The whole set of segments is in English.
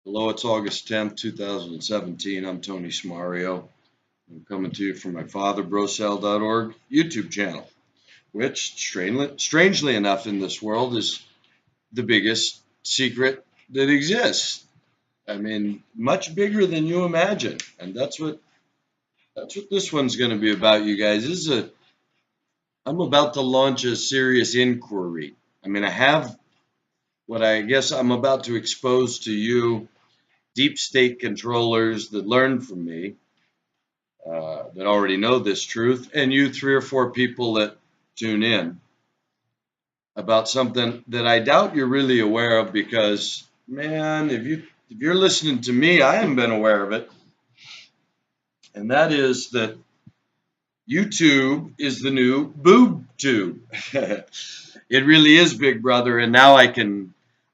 Hello, it's August 10th, 2017. I'm Tony Smario. I'm coming to you from my father, BroSal.org YouTube channel, which, strangely enough, in this world is the biggest secret that exists. I mean, much bigger than you imagine. And that's what this one's going to be about, you guys. I'm about to launch a serious inquiry. I mean, I have what I guess I'm about to expose to you deep state controllers that learn from me, that already know this truth, and you three or four people that tune in about something that I doubt you're really aware of because, man, if you're listening to me, I haven't been aware of it, and that is that YouTube is the new boob tube. It really is, Big Brother, and now I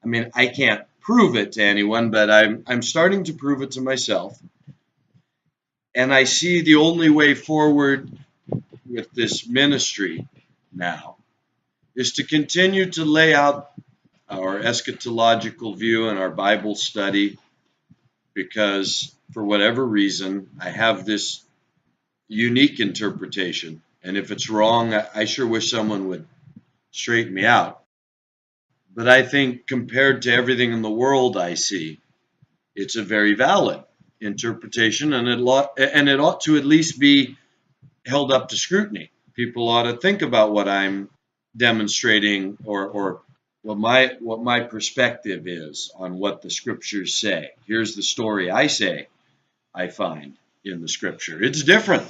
mean, I can't prove it to anyone, but I'm starting to prove it to myself. And I see the only way forward with this ministry now is to continue to lay out our eschatological view and our Bible study because, for whatever reason, I have this unique interpretation. And if it's wrong, I sure wish someone would straighten me out. But I think compared to everything in the world I see, it's a very valid interpretation, and it ought to at least be held up to scrutiny. People ought to think about what I'm demonstrating or what my perspective is on what the scriptures say. Here's the story I find in the scripture. It's different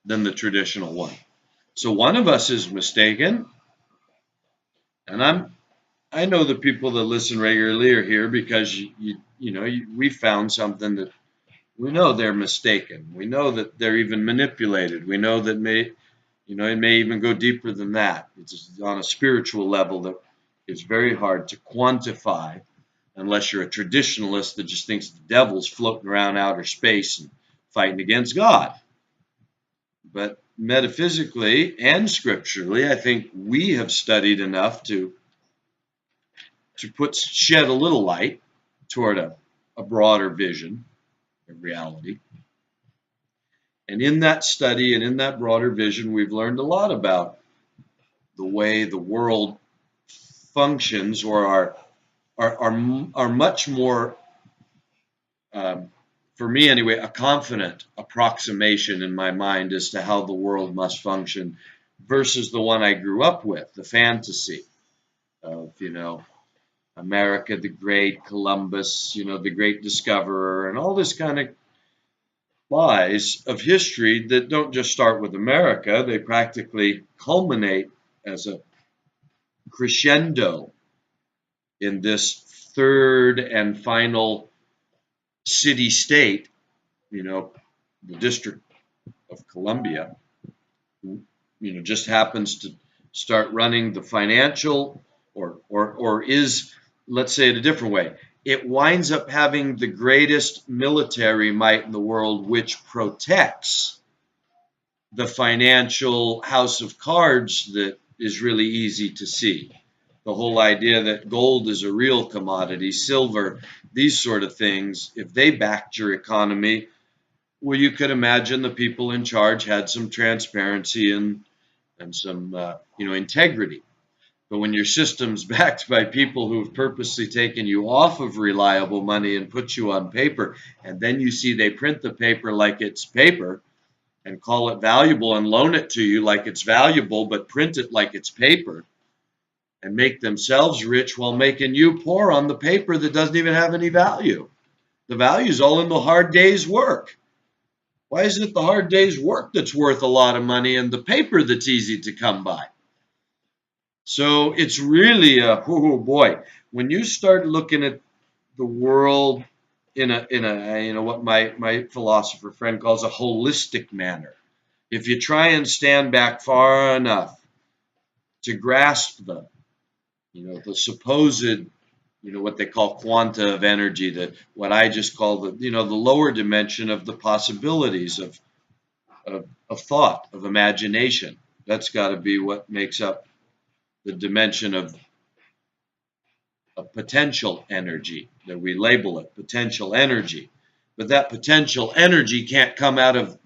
than the traditional one. So one of us is mistaken, and I know the people that listen regularly are here because we found something that we know they're mistaken. We know that they're even manipulated. We know that it may even go deeper than that. It's on a spiritual level that is very hard to quantify unless you're a traditionalist that just thinks the devil's floating around outer space and fighting against God. But metaphysically and scripturally, I think we have studied enough to shed a little light toward a broader vision of reality. And in that study and in that broader vision, we've learned a lot about the way the world functions, or are much more, for me anyway, a confident approximation in my mind as to how the world must function versus the one I grew up with, the fantasy of, America the Great, Columbus, the great discoverer, and all this kind of lies of history that don't just start with America, they practically culminate as a crescendo in this third and final city state, the District of Columbia, just happens to start running the financial or is, let's say it a different way, it winds up having the greatest military might in the world, which protects the financial house of cards that is really easy to see. The whole idea that gold is a real commodity, silver, these sort of things, if they backed your economy, well, you could imagine the people in charge had some transparency and some integrity. But when your system's backed by people who've purposely taken you off of reliable money and put you on paper, and then you see they print the paper like it's paper and call it valuable and loan it to you like it's valuable, but print it like it's paper and make themselves rich while making you poor on the paper that doesn't even have any value. The value's all in the hard day's work. Why isn't it the hard day's work that's worth a lot of money and the paper that's easy to come by? So it's really oh boy, when you start looking at the world in a what my philosopher friend calls a holistic manner. If you try and stand back far enough to grasp the supposed, what they call quanta of energy, that what I just call the lower dimension of the possibilities of thought, of imagination. That's got to be what makes up the dimension of potential energy. that we label it potential energy. But that potential energy can't come out of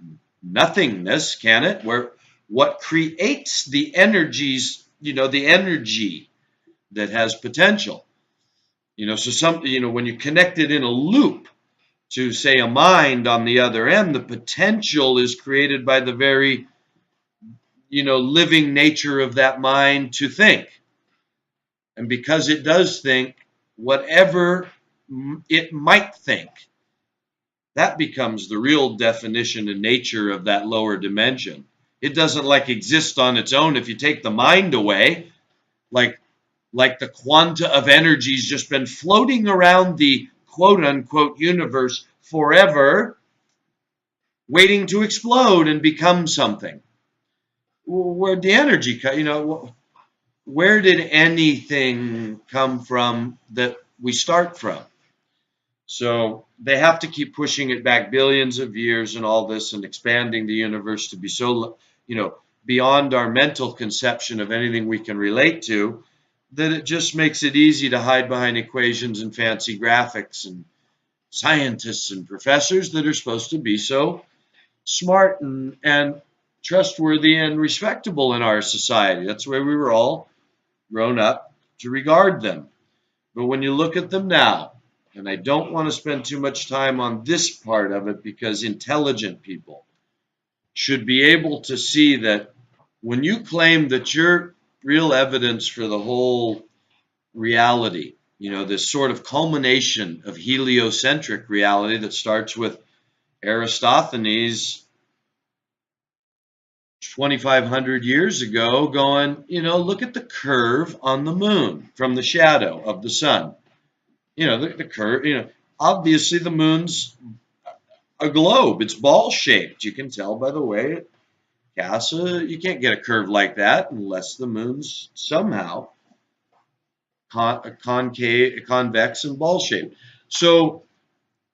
nothingness, can it? Where what creates the energies, the energy that has potential. When you connect it in a loop to, say, a mind on the other end, the potential is created by the very, living nature of that mind to think. And because it does think, whatever it might think, that becomes the real definition and nature of that lower dimension. It doesn't exist on its own. If you take the mind away, like the quanta of energy's just been floating around the quote unquote universe forever, waiting to explode and become something. Where'd the energy come? Where did anything come from that we start from? So they have to keep pushing it back billions of years and all this and expanding the universe to be so, beyond our mental conception of anything we can relate to, that it just makes it easy to hide behind equations and fancy graphics and scientists and professors that are supposed to be so smart and trustworthy and respectable in our society. That's the way we were all grown up to regard them. But when you look at them now, and I don't want to spend too much time on this part of it because intelligent people should be able to see that when you claim that you're real evidence for the whole reality, this sort of culmination of heliocentric reality that starts with Aristophanes 2,500 years ago going, look at the curve on the moon from the shadow of the sun. The curve, obviously the moon's a globe. It's ball shaped. You can tell by the way it casts you can't get a curve like that unless the moon's somehow concave, convex, and ball shaped. So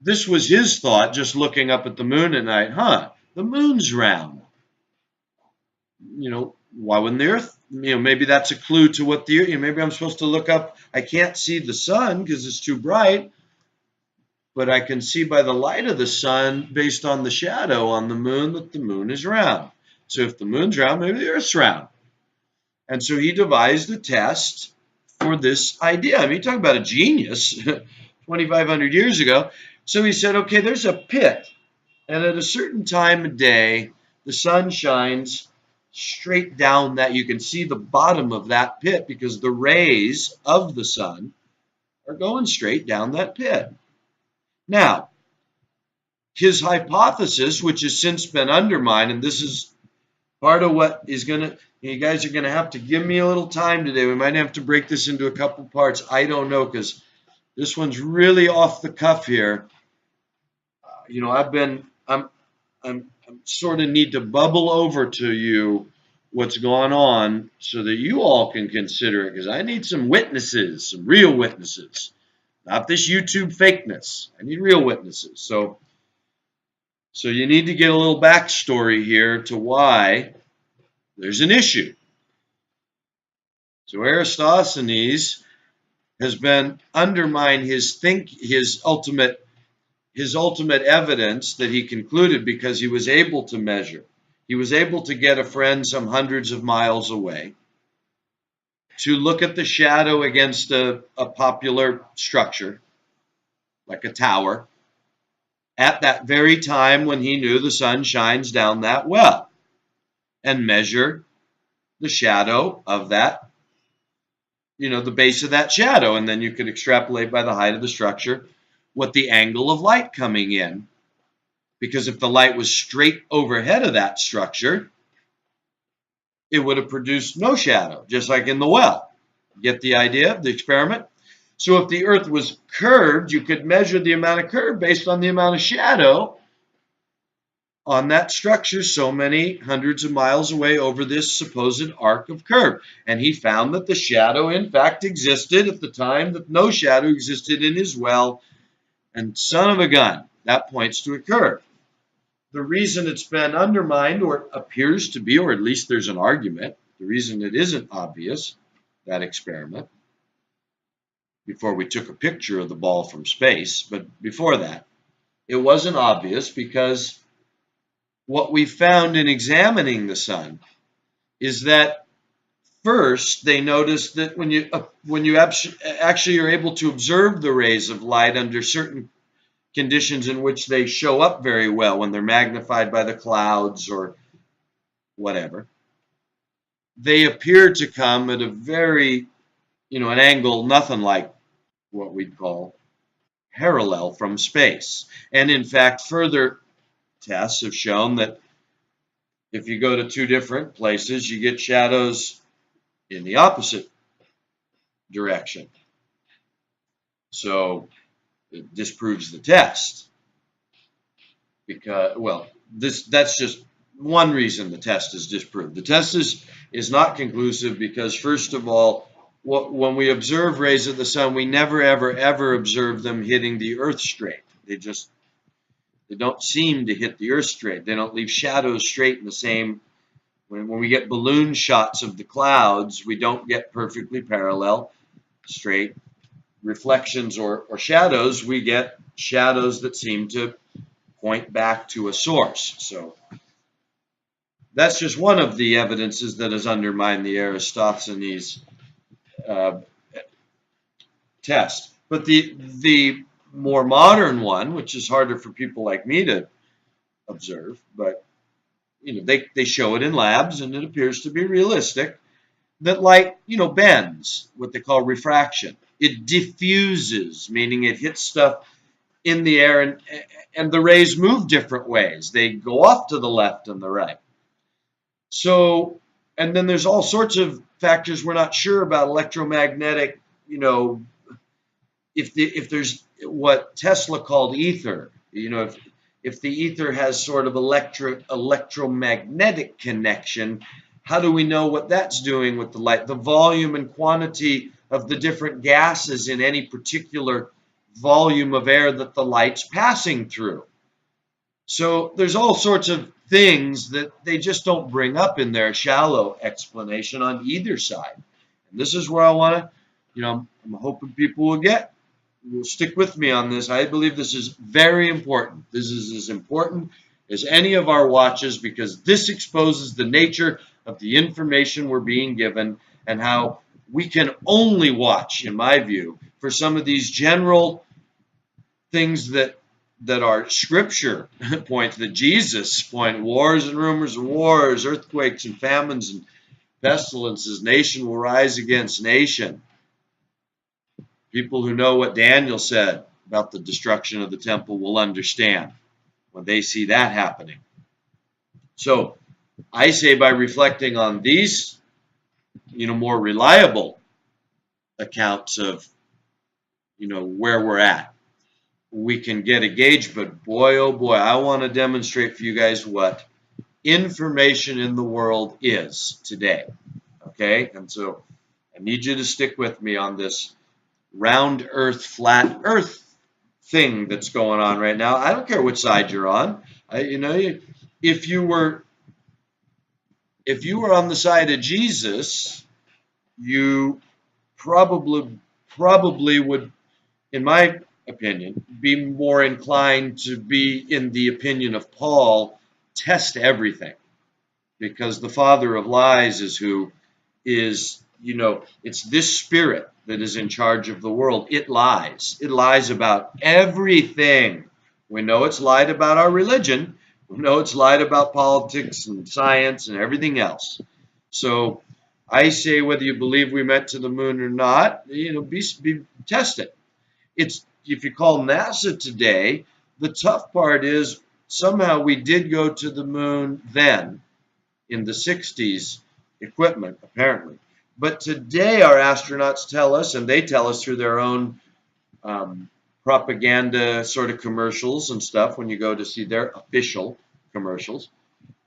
this was his thought, just looking up at the moon at night. The moon's round. Why wouldn't the Earth? Maybe that's a clue to what the. Maybe I'm supposed to look up. I can't see the sun because it's too bright, but I can see by the light of the sun, based on the shadow on the moon, that the moon is round. So if the moon's round, maybe the Earth's round. And so he devised a test for this idea. I mean, talking about a genius 2,500 years ago. So he said, okay, there's a pit, and at a certain time of day, the sun shines straight down that. You can see the bottom of that pit because the rays of the sun are going straight down that pit. Now, his hypothesis, which has since been undermined, and this is part of what is going to, you guys are going to have to give me a little time today. We might have to break this into a couple parts. I don't know, because this one's really off the cuff here. I'm sort of need to bubble over to you what's going on so that you all can consider it, because I need some witnesses, some real witnesses, not this YouTube fakeness. I need real witnesses. So you need to get a little backstory here to why there's an issue. So Aristophanes has been undermined his ultimate evidence that he concluded because he was able to measure. He was able to get a friend some hundreds of miles away to look at the shadow against a popular structure, like a tower, at that very time when he knew the sun shines down that well, and measure the shadow of that, the base of that shadow. And then you could extrapolate by the height of the structure what the angle of light coming in. Because if the light was straight overhead of that structure, it would have produced no shadow, just like in the well. Get the idea of the experiment? So if the Earth was curved, you could measure the amount of curve based on the amount of shadow on that structure so many hundreds of miles away over this supposed arc of curve. And he found that the shadow, in fact, existed at the time that no shadow existed in his well. And son of a gun, that points to a curve. The reason it's been undermined, or appears to be, or at least there's an argument, the reason it isn't obvious, that experiment, before we took a picture of the ball from space. But before that, it wasn't obvious because what we found in examining the sun is that first they noticed that when you actually are able to observe the rays of light under certain conditions in which they show up very well, when they're magnified by the clouds or whatever, they appear to come at a very, an angle nothing like what we'd call parallel from space. And in fact, further tests have shown that if you go to two different places, you get shadows in the opposite direction. So it disproves the test because, well, that's just one reason the test is disproved. The test is not conclusive because, first of all, when we observe rays of the sun, we never, ever, ever observe them hitting the earth straight. They don't seem to hit the earth straight. They don't leave shadows straight in the same. When we get balloon shots of the clouds, we don't get perfectly parallel, straight reflections or shadows. We get shadows that seem to point back to a source. So that's just one of the evidences that has undermined the Eratosthenes test. But the more modern one, which is harder for people like me to observe, but they show it in labs and it appears to be realistic, that light, bends, what they call refraction. It diffuses, meaning it hits stuff in the air and the rays move different ways. They go off to the left and the right. So, and then there's all sorts of factors we're not sure about electromagnetic, if there's what Tesla called ether, if the ether has sort of electromagnetic connection, how do we know what that's doing with the light? The volume and quantity of the different gases in any particular volume of air that the light's passing through. So there's all sorts of things that they just don't bring up in their shallow explanation on either side. And this is where I want to, I'm hoping people will stick with me on this. I believe this is very important. This is as important as any of our watches because this exposes the nature of the information we're being given and how we can only watch, in my view, for some of these general things that are scripture points, that Jesus point, wars and rumors of wars, earthquakes and famines and pestilences, nation will rise against nation. People who know what Daniel said about the destruction of the temple will understand when they see that happening. So I say by reflecting on these, more reliable accounts of, where we're at, we can get a gauge. But boy, oh boy, I want to demonstrate for you guys what information in the world is today. Okay? And so I need you to stick with me on this round earth, flat earth thing that's going on right now. I don't care which side you're on. If you were on the side of Jesus, you probably would, in my opinion, be more inclined to be in the opinion of Paul, test everything, because the father of lies is who is, it's this spirit that is in charge of the world. It lies. It lies about everything. We know it's lied about our religion. We know it's lied about politics and science and everything else. So I say, whether you believe we went to the moon or not, test it. If you call NASA today, the tough part is somehow we did go to the moon then in the 60s, equipment apparently. But today our astronauts tell us, and they tell us through their own propaganda sort of commercials and stuff, when you go to see their official commercials,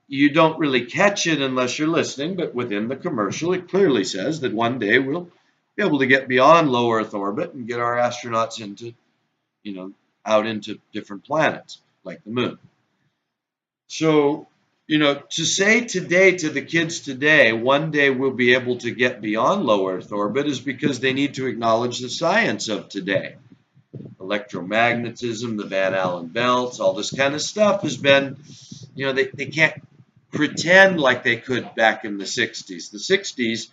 you don't really catch it unless you're listening, but within the commercial it clearly says that one day we'll be able to get beyond low Earth orbit and get our astronauts into, out into different planets like the moon. So To say today to the kids today, one day we'll be able to get beyond low Earth orbit is because they need to acknowledge the science of today. Electromagnetism, the Van Allen belts, all this kind of stuff has been, they can't pretend like they could back in the 60s. The 60s,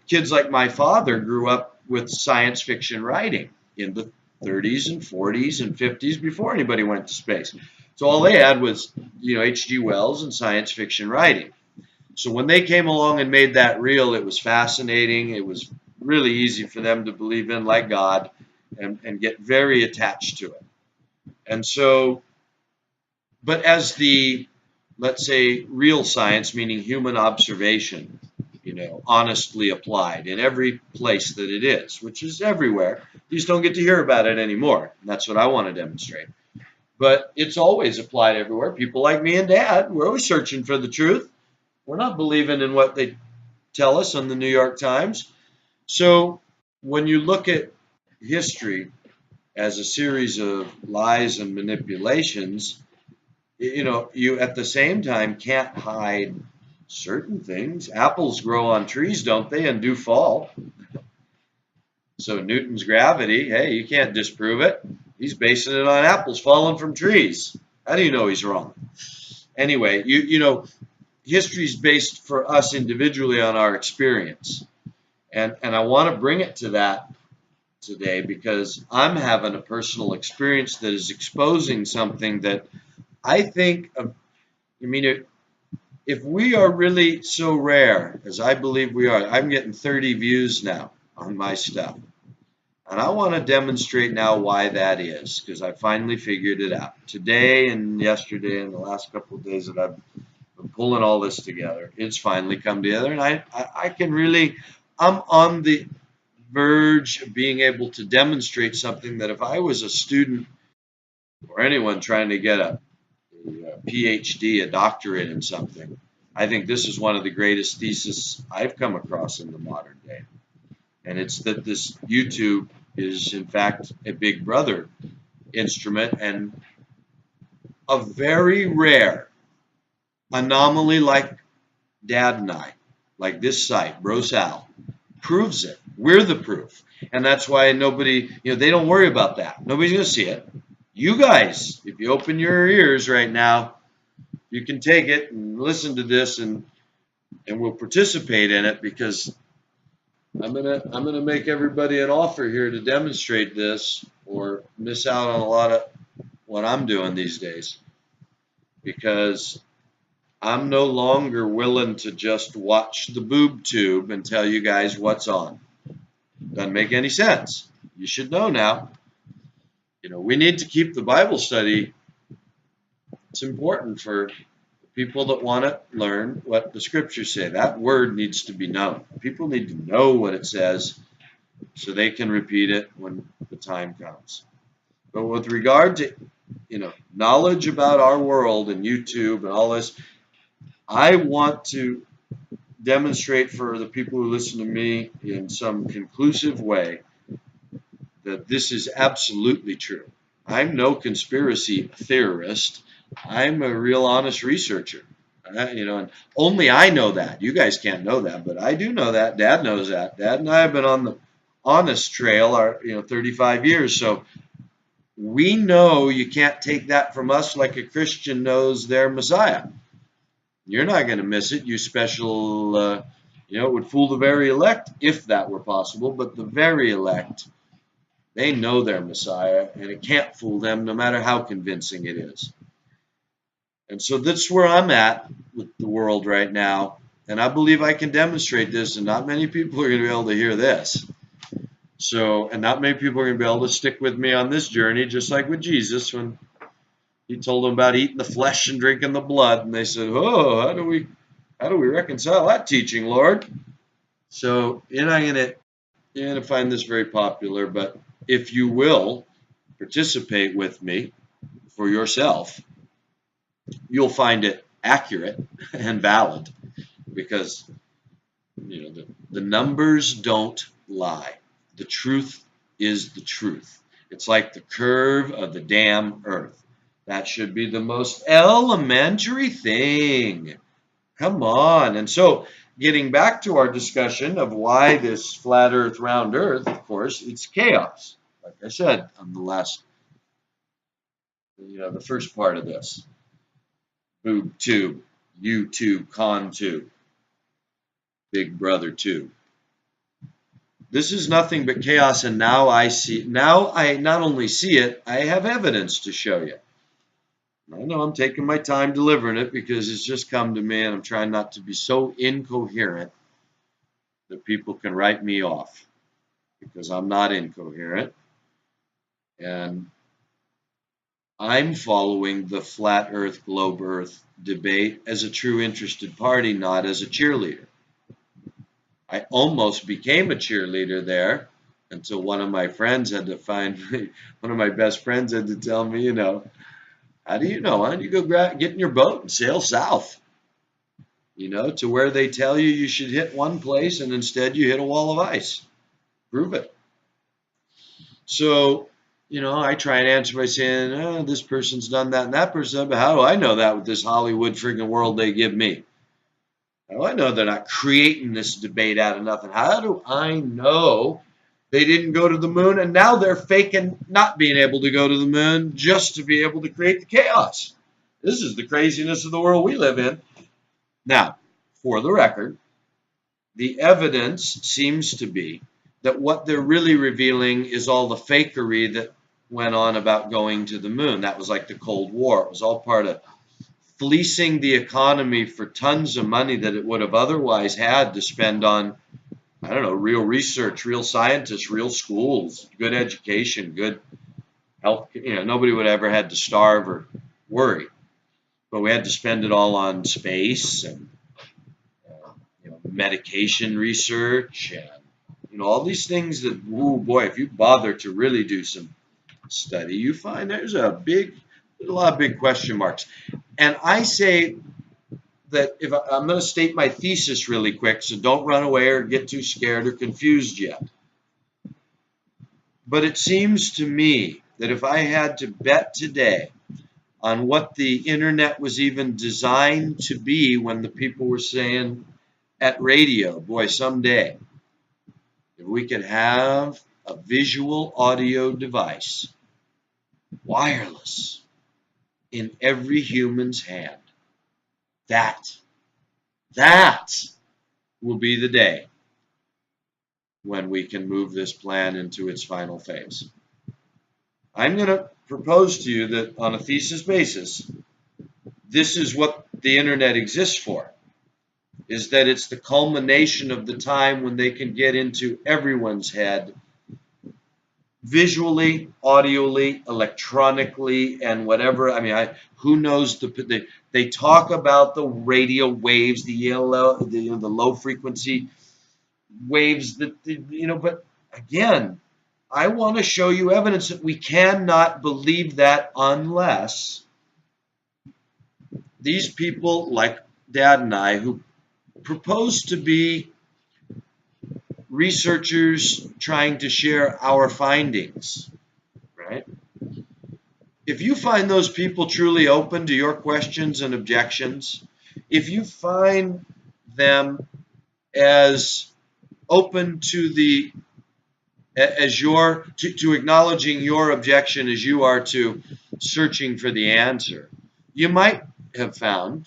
kids like my father grew up with science fiction writing in the 30s and 40s and 50s before anybody went to space. So all they had was, H.G. Wells and science fiction writing. So when they came along and made that real, it was fascinating. It was really easy for them to believe in, like God, and get very attached to it. And so, but as the, let's say, real science, meaning human observation, honestly applied in every place that it is, which is everywhere. You just don't get to hear about it anymore. And that's what I want to demonstrate. But it's always applied everywhere. People like me and Dad, we're always searching for the truth. We're not believing in what they tell us on the New York Times. So when you look at history as a series of lies and manipulations, you at the same time can't hide certain things. Apples grow on trees, don't they, and do fall. So Newton's gravity, hey, you can't disprove it. He's basing it on apples falling from trees. How do you know he's wrong? Anyway, history's based for us individually on our experience. And I want to bring it to that today because I'm having a personal experience that is exposing something that I think, if we are really so rare, as I believe we are, I'm getting 30 views now on my stuff. And I want to demonstrate now why that is, because I finally figured it out. Today and yesterday and the last couple of days that I've been pulling all this together, it's finally come together. And I can really, I'm on the verge of being able to demonstrate something that if I was a student or anyone trying to get a PhD, a doctorate in something, I think this is one of the greatest theses I've come across in the modern day. And it's that this YouTube is, in fact, a big brother instrument and a very rare anomaly like Dad and I, like this site, BroSal, proves it. We're the proof. And that's why nobody, they don't worry about that. Nobody's going to see it. You guys, if you open your ears right now, you can take it and listen to this and we'll participate in it because I'm gonna make everybody an offer here to demonstrate this or miss out on a lot of what I'm doing these days because I'm no longer willing to just watch the boob tube and tell you guys what's on. Doesn't make any sense. You should know now. We need to keep the Bible study. It's important for people that want to learn what the scriptures say. That word needs to be known. People need to know what it says so they can repeat it when the time comes. But with regard to, knowledge about our world and YouTube and all this, I want to demonstrate for the people who listen to me in some conclusive way that this is absolutely true. I'm no conspiracy theorist. I'm a real honest researcher. And only I know that. You guys can't know that, but I do know that. Dad knows that. Dad and I have been on the honest trail, 35 years. So we know you can't take that from us like a Christian knows their Messiah. You're not going to miss it. You special, it would fool the very elect if that were possible, but the very elect, they know their Messiah, and it can't fool them no matter how convincing it is. And so that's where I'm at with the world right now. And I believe I can demonstrate this, and not many people are going to be able to hear this. So, and not many people are going to be able to stick with me on this journey, just like with Jesus when he told them about eating the flesh and drinking the blood. And they said, oh, how do we reconcile that teaching, Lord? So you're going to find this very popular, but if you will participate with me for yourself, you'll find it accurate and valid because the numbers don't lie. The truth is the truth. It's like the curve of the damn earth. That should be the most elementary thing. Come on. And so, getting back to our discussion of why this flat Earth, round Earth, of course, it's chaos. Like I said on the last, the first part of this. Boob tube, YouTube, con tube, Big Brother tube. This is nothing but chaos, and now I not only see it, I have evidence to show you. I know I'm taking my time delivering it because it's just come to me, and I'm trying not to be so incoherent that people can write me off, because I'm not incoherent, and I'm following the flat Earth, globe Earth debate as a true interested party, not as a cheerleader. I almost became a cheerleader there until one of my friends had to find me, one of my best friends had to tell me, how do you know? Why don't you go get in your boat and sail south, to where they tell you should hit one place and instead you hit a wall of ice. Prove it. So, I try and answer by saying, oh, this person's done that and that person, but how do I know that with this Hollywood friggin' world they give me? How do I know they're not creating this debate out of nothing? How do I know they didn't go to the moon and now they're faking not being able to go to the moon just to be able to create the chaos? This is the craziness of the world we live in. Now, for the record, the evidence seems to be that what they're really revealing is all the fakery that went on about going to the moon. That was like the Cold War. It was all part of fleecing the economy for tons of money that it would have otherwise had to spend on, I don't know, real research, real scientists, real schools, good education, good health. Nobody would ever had to starve or worry. But we had to spend it all on space and medication research and all these things that, oh boy, if you bother to really do some study, you find there's a lot of big question marks. And I say that if I'm going to state my thesis really quick, so don't run away or get too scared or confused yet. But it seems to me that if I had to bet today on what the internet was even designed to be when the people were saying at radio, boy, someday, if we could have a visual audio device, wireless, in every human's hand, that will be the day when we can move this plan into its final phase. I'm going to propose to you that on a thesis basis, this is what the internet exists for, is that it's the culmination of the time when they can get into everyone's head, visually, audioly, electronically, and whatever. I mean, who knows? They talk about the radio waves, the low frequency waves that But again, I want to show you evidence that we cannot believe that unless these people like Dad and I, who propose to be researchers trying to share our findings, right? If you find those people truly open to your questions and objections, if you find them as open to acknowledging your objection as you are to searching for the answer, you might have found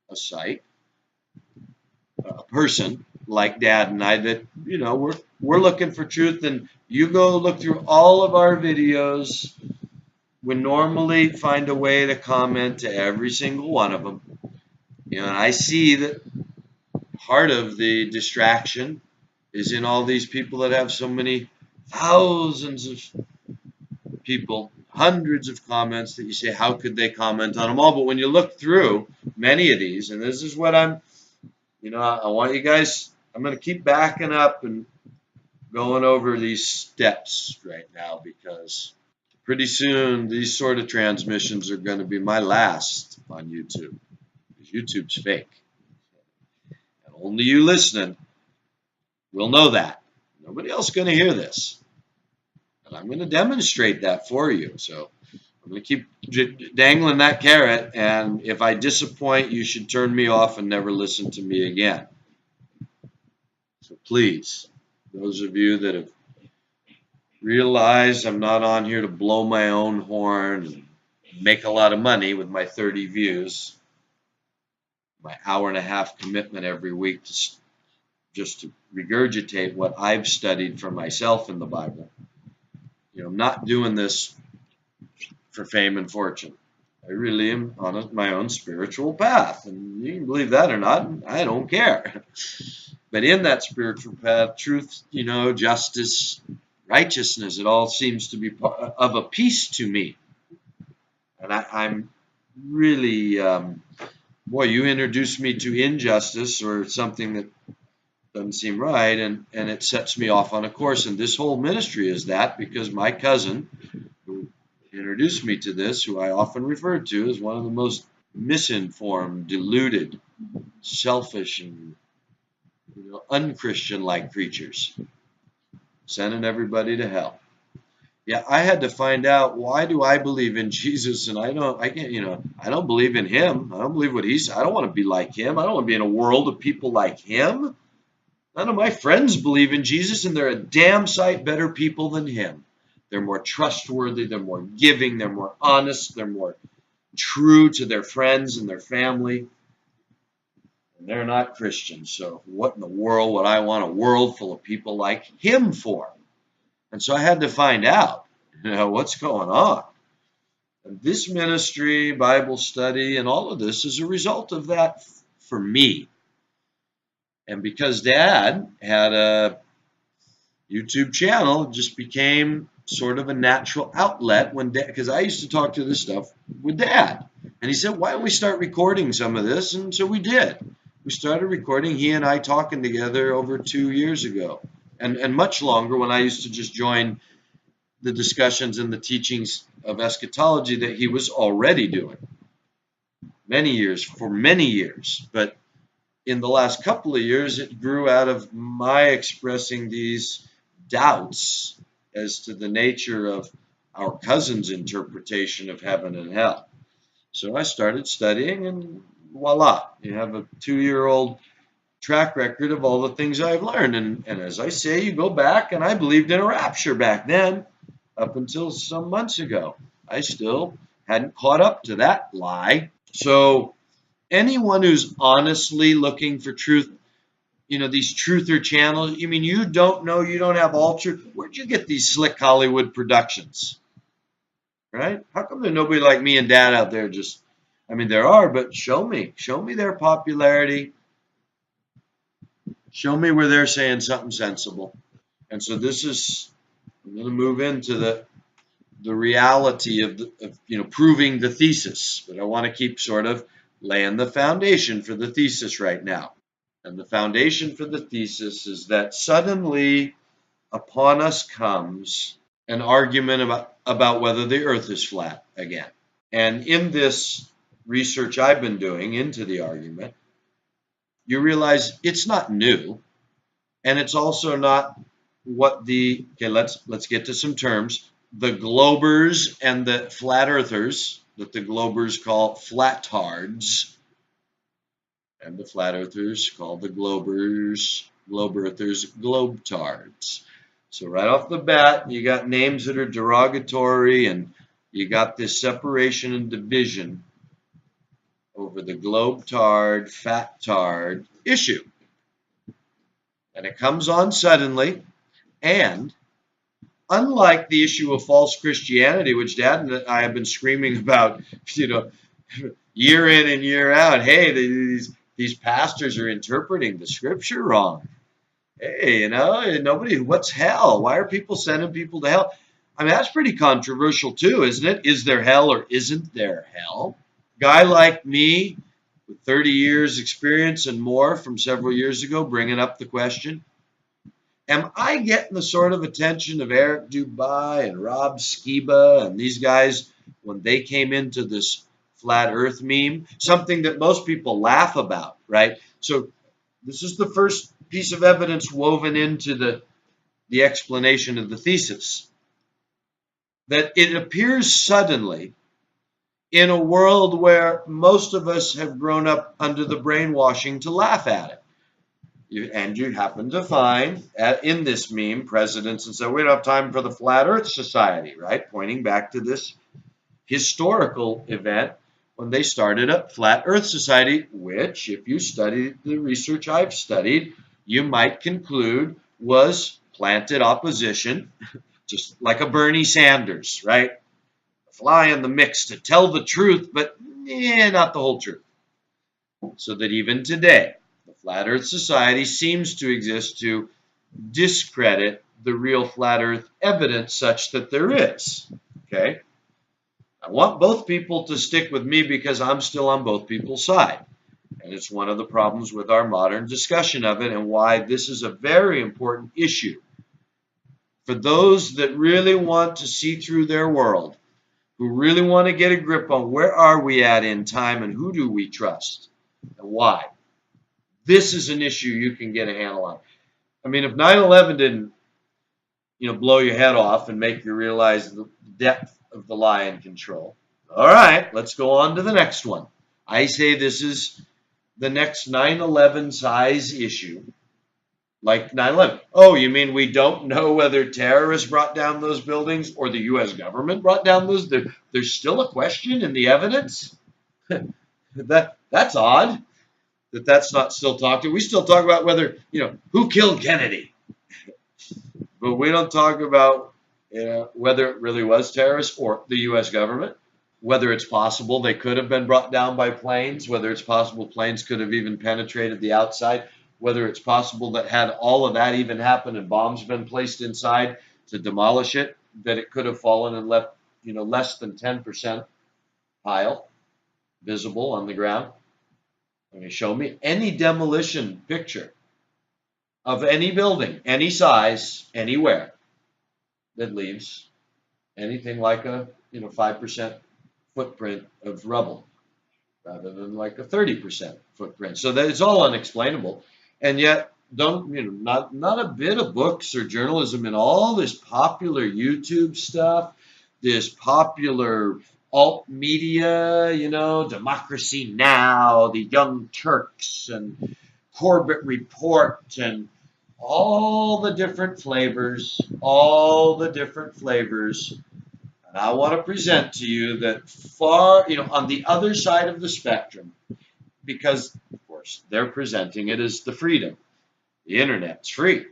a site, a person like Dad and I that we're looking for truth, and you go look through all of our videos. We normally find a way to comment to every single one of them. And I see that part of the distraction is in all these people that have so many thousands of people, hundreds of comments that you say, how could they comment on them all? But when you look through many of these, and this is what I want you guys, I'm going to keep backing up and going over these steps right now, because pretty soon these sort of transmissions are going to be my last on YouTube, because YouTube's fake. And only you listening will know that. Nobody else is going to hear this. And I'm going to demonstrate that for you. So I'm going to keep dangling that carrot, and if I disappoint, you should turn me off and never listen to me again. So please, those of you that have realized I'm not on here to blow my own horn and make a lot of money with my 30 views, my hour-and-a-half commitment every week just to regurgitate what I've studied for myself in the Bible. I'm not doing this for fame and fortune. I really am on my own spiritual path, and you can believe that or not, I don't care. But in that spiritual path, truth, justice, righteousness, it all seems to be of a piece to me. And I'm really, boy, you introduced me to injustice or something that doesn't seem right, and it sets me off on a course. And this whole ministry is that, because my cousin, who introduced me to this, who I often refer to as one of the most misinformed, deluded, selfish, and unchristian-like creatures, sending everybody to hell. Yeah, I had to find out, why do I believe in Jesus, and I don't believe in him. I don't believe what he's. I don't want to be like him. I don't want to be in a world of people like him. None of my friends believe in Jesus, and they're a damn sight better people than him. They're more trustworthy, they're more giving, they're more honest, they're more true to their friends and their family. And they're not Christians. So what in the world would I want a world full of people like him for? And so I had to find out, what's going on. And this ministry, Bible study, and all of this is a result of that for me. And because Dad had a YouTube channel, it just became sort of a natural outlet because I used to talk to this stuff with Dad. And he said, why don't we start recording some of this? And so we did. We started recording, he and I talking together over 2 years ago. And much longer when I used to just join the discussions and the teachings of eschatology that he was already doing. For many years. But in the last couple of years, it grew out of my expressing these doubts as to the nature of our cousin's interpretation of heaven and hell. So I started studying, and voila, you have a 2-year-old track record of all the things I've learned. And as I say, you go back, and I believed in a rapture back then, up until some months ago. I still hadn't caught up to that lie. So anyone who's honestly looking for truth, these truther channels, you don't know, you don't have all truth. Where'd you get these slick Hollywood productions? Right? How come there's nobody like me and Dad out there there are, but show me their popularity. Show me where they're saying something sensible. And so I'm going to move into the reality of proving the thesis, but I want to keep sort of laying the foundation for the thesis right now. And the foundation for the thesis is that suddenly upon us comes an argument about whether the earth is flat again. And in this research I've been doing into the argument, you realize it's not new, and it's also not what let's get to some terms. The globers and the flat earthers, that the globers call flatards, and the flat earthers call the globe earthers globetards. So right off the bat, you got names that are derogatory, and you got this separation and division over the globetard, fattard issue. And it comes on suddenly, and unlike the issue of false Christianity, which Dad and I have been screaming about, year in and year out, hey, these pastors are interpreting the scripture wrong. Hey, what's hell? Why are people sending people to hell? That's pretty controversial too, isn't it? Is there hell or isn't there hell? Guy like me, with 30 years experience and more from several years ago, bringing up the question, am I getting the sort of attention of Eric Dubai and Rob Skiba and these guys when they came into this flat earth meme? Something that most people laugh about, right? So this is the first piece of evidence woven into the explanation of the thesis. that it appears suddenly in a world where most of us have grown up under the brainwashing to laugh at it. You happen to find in this meme presidents and say, we don't have time for the Flat Earth Society, right? Pointing back to this historical event when they started up Flat Earth Society, which, if you study the research I've studied, you might conclude was planted opposition, just like a Bernie Sanders, right? Fly in the mix to tell the truth, but not the whole truth. So that even today, the Flat Earth Society seems to exist to discredit the real flat Earth evidence such that there is. Okay? I want both people to stick with me because I'm still on both people's side. And it's one of the problems with our modern discussion of it and why this is a very important issue for those that really want to see through their world, who really want to get a grip on where are we at in time and who do we trust and why. This is an issue you can get a handle on. I mean, if 9/11 didn't, blow your head off and make you realize the depth of the lie and control. All right, let's go on to the next one. I say this is the next 9/11 size issue, like 9/11. Oh, you mean we don't know whether terrorists brought down those buildings or the U.S. government brought down those? There's still a question in the evidence? That's odd that's not still talked to. We still talk about whether, who killed Kennedy. But we don't talk about whether it really was terrorists or the U.S. government, whether it's possible they could have been brought down by planes, whether it's possible planes could have even penetrated the outside, whether it's possible that had all of that even happened and bombs been placed inside to demolish it, that it could have fallen and left, less than 10% pile visible on the ground. I mean, show me any demolition picture of any building, any size, anywhere that leaves anything like a 5% footprint of rubble rather than like a 30% footprint. So that it's all unexplainable. And yet not a bit of books or journalism in all this popular YouTube stuff, this popular alt media, Democracy Now, the Young Turks, and Corbett Report, and all the different flavors. And I want to present to you that far, on the other side of the spectrum, because, of course, they're presenting it as the freedom. The internet's free.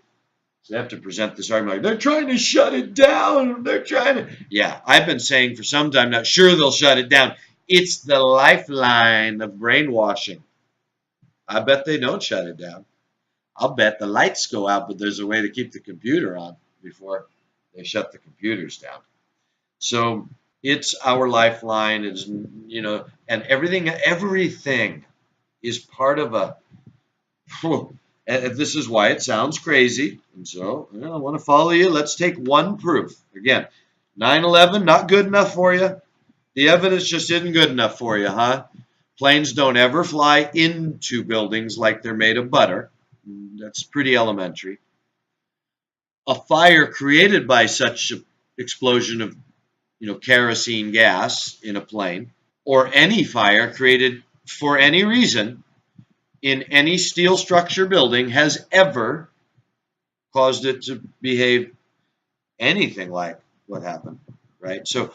So they have to present this argument like, they're trying to shut it down. Yeah, I've been saying for some time now, sure, they'll shut it down. It's the lifeline of brainwashing. I bet they don't shut it down. I'll bet the lights go out, but there's a way to keep the computer on before they shut the computers down. So it's our lifeline. It's, and everything is part of a, and this is why it sounds crazy. And so I want to follow you. Let's take one proof. Again, 9/11, not good enough for you. The evidence just isn't good enough for you, huh? Planes don't ever fly into buildings like they're made of butter. That's pretty elementary. A fire created by such an explosion of, kerosene gas in a plane, or any fire created for any reason in any steel structure building has ever caused it to behave anything like what happened, right? So,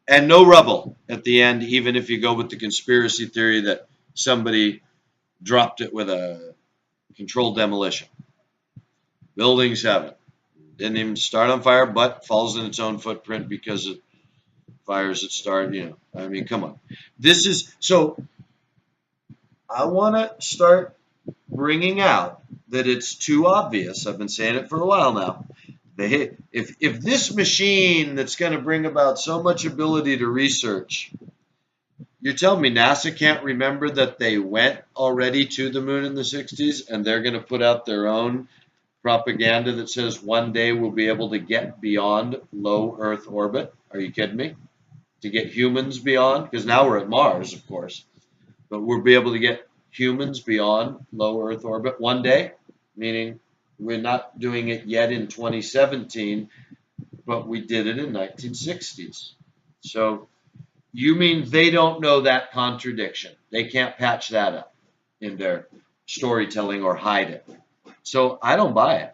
and no rubble at the end, even if you go with the conspiracy theory that somebody dropped it with a controlled demolition. Building 7 didn't even start on fire, but falls in its own footprint because of fires that started, I mean, come on. So I want to start bringing out that it's too obvious. I've been saying it for a while now. If this machine that's going to bring about so much ability to research, you're telling me NASA can't remember that they went already to the moon in the 60s and they're going to put out their own propaganda that says one day we'll be able to get beyond low Earth orbit? Are you kidding me? To get humans beyond? Because now we're at Mars, of course. But we'll be able to get humans beyond low Earth orbit one day, meaning we're not doing it yet in 2017. but we did it in 1960s. So you mean they don't know that contradiction? They can't patch that up in their storytelling or hide it. So I don't buy it.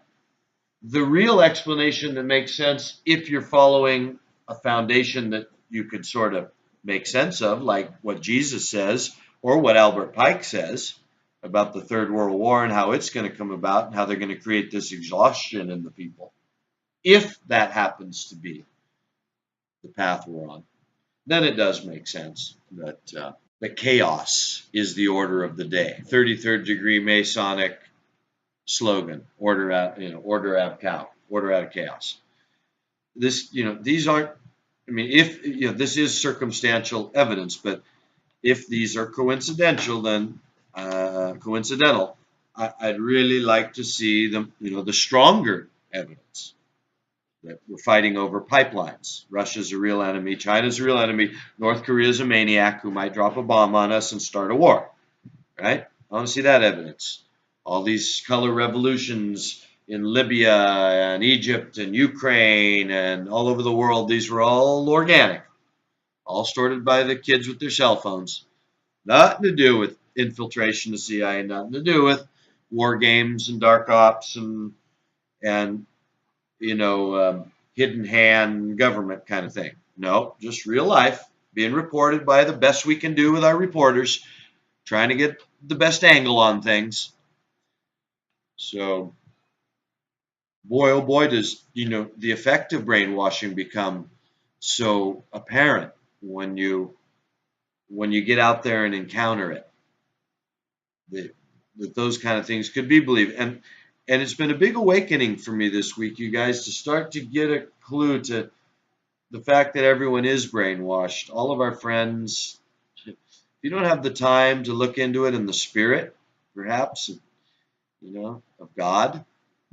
The real explanation that makes sense, if you're following a foundation that you could sort of make sense of, like what Jesus says or what Albert Pike says about the Third World War and how it's going to come about and how they're going to create this exhaustion in the people, if that happens to be the path we're on, then it does make sense that chaos is the order of the day. 33rd degree Masonic slogan: order out, order out of chaos. These aren't. I mean, if this is circumstantial evidence, but if these are coincidental, then I'd really like to see the stronger evidence that we're fighting over pipelines. Russia's a real enemy. China's a real enemy. North Korea's a maniac who might drop a bomb on us and start a war. Right? I want to see that evidence. All these color revolutions in Libya and Egypt and Ukraine and all over the world, these were all organic, all started by the kids with their cell phones. Nothing to do with infiltration of CIA, nothing to do with war games and dark ops and hidden hand government kind of thing. No, just real life being reported by the best we can do with our reporters, trying to get the best angle on things. So, boy, oh boy, does the effect of brainwashing become so apparent when you get out there and encounter it. That those kind of things could be believed, and it's been a big awakening for me this week, you guys, to start to get a clue to the fact that everyone is brainwashed. All of our friends. If you don't have the time to look into it in the spirit, perhaps, of God,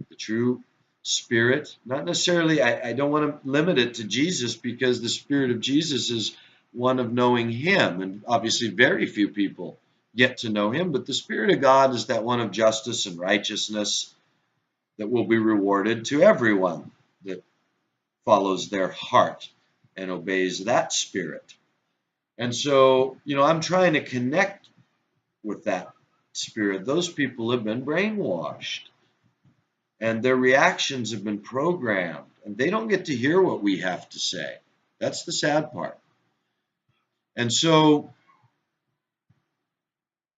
the true spirit, not necessarily, I don't want to limit it to Jesus, because the spirit of Jesus is one of knowing him. And obviously very few people get to know him, but the spirit of God is that one of justice and righteousness that will be rewarded to everyone that follows their heart and obeys that spirit. And so, I'm trying to connect with that spirit. Those people have been brainwashed, and their reactions have been programmed, and they don't get to hear what we have to say. That's the sad part. And so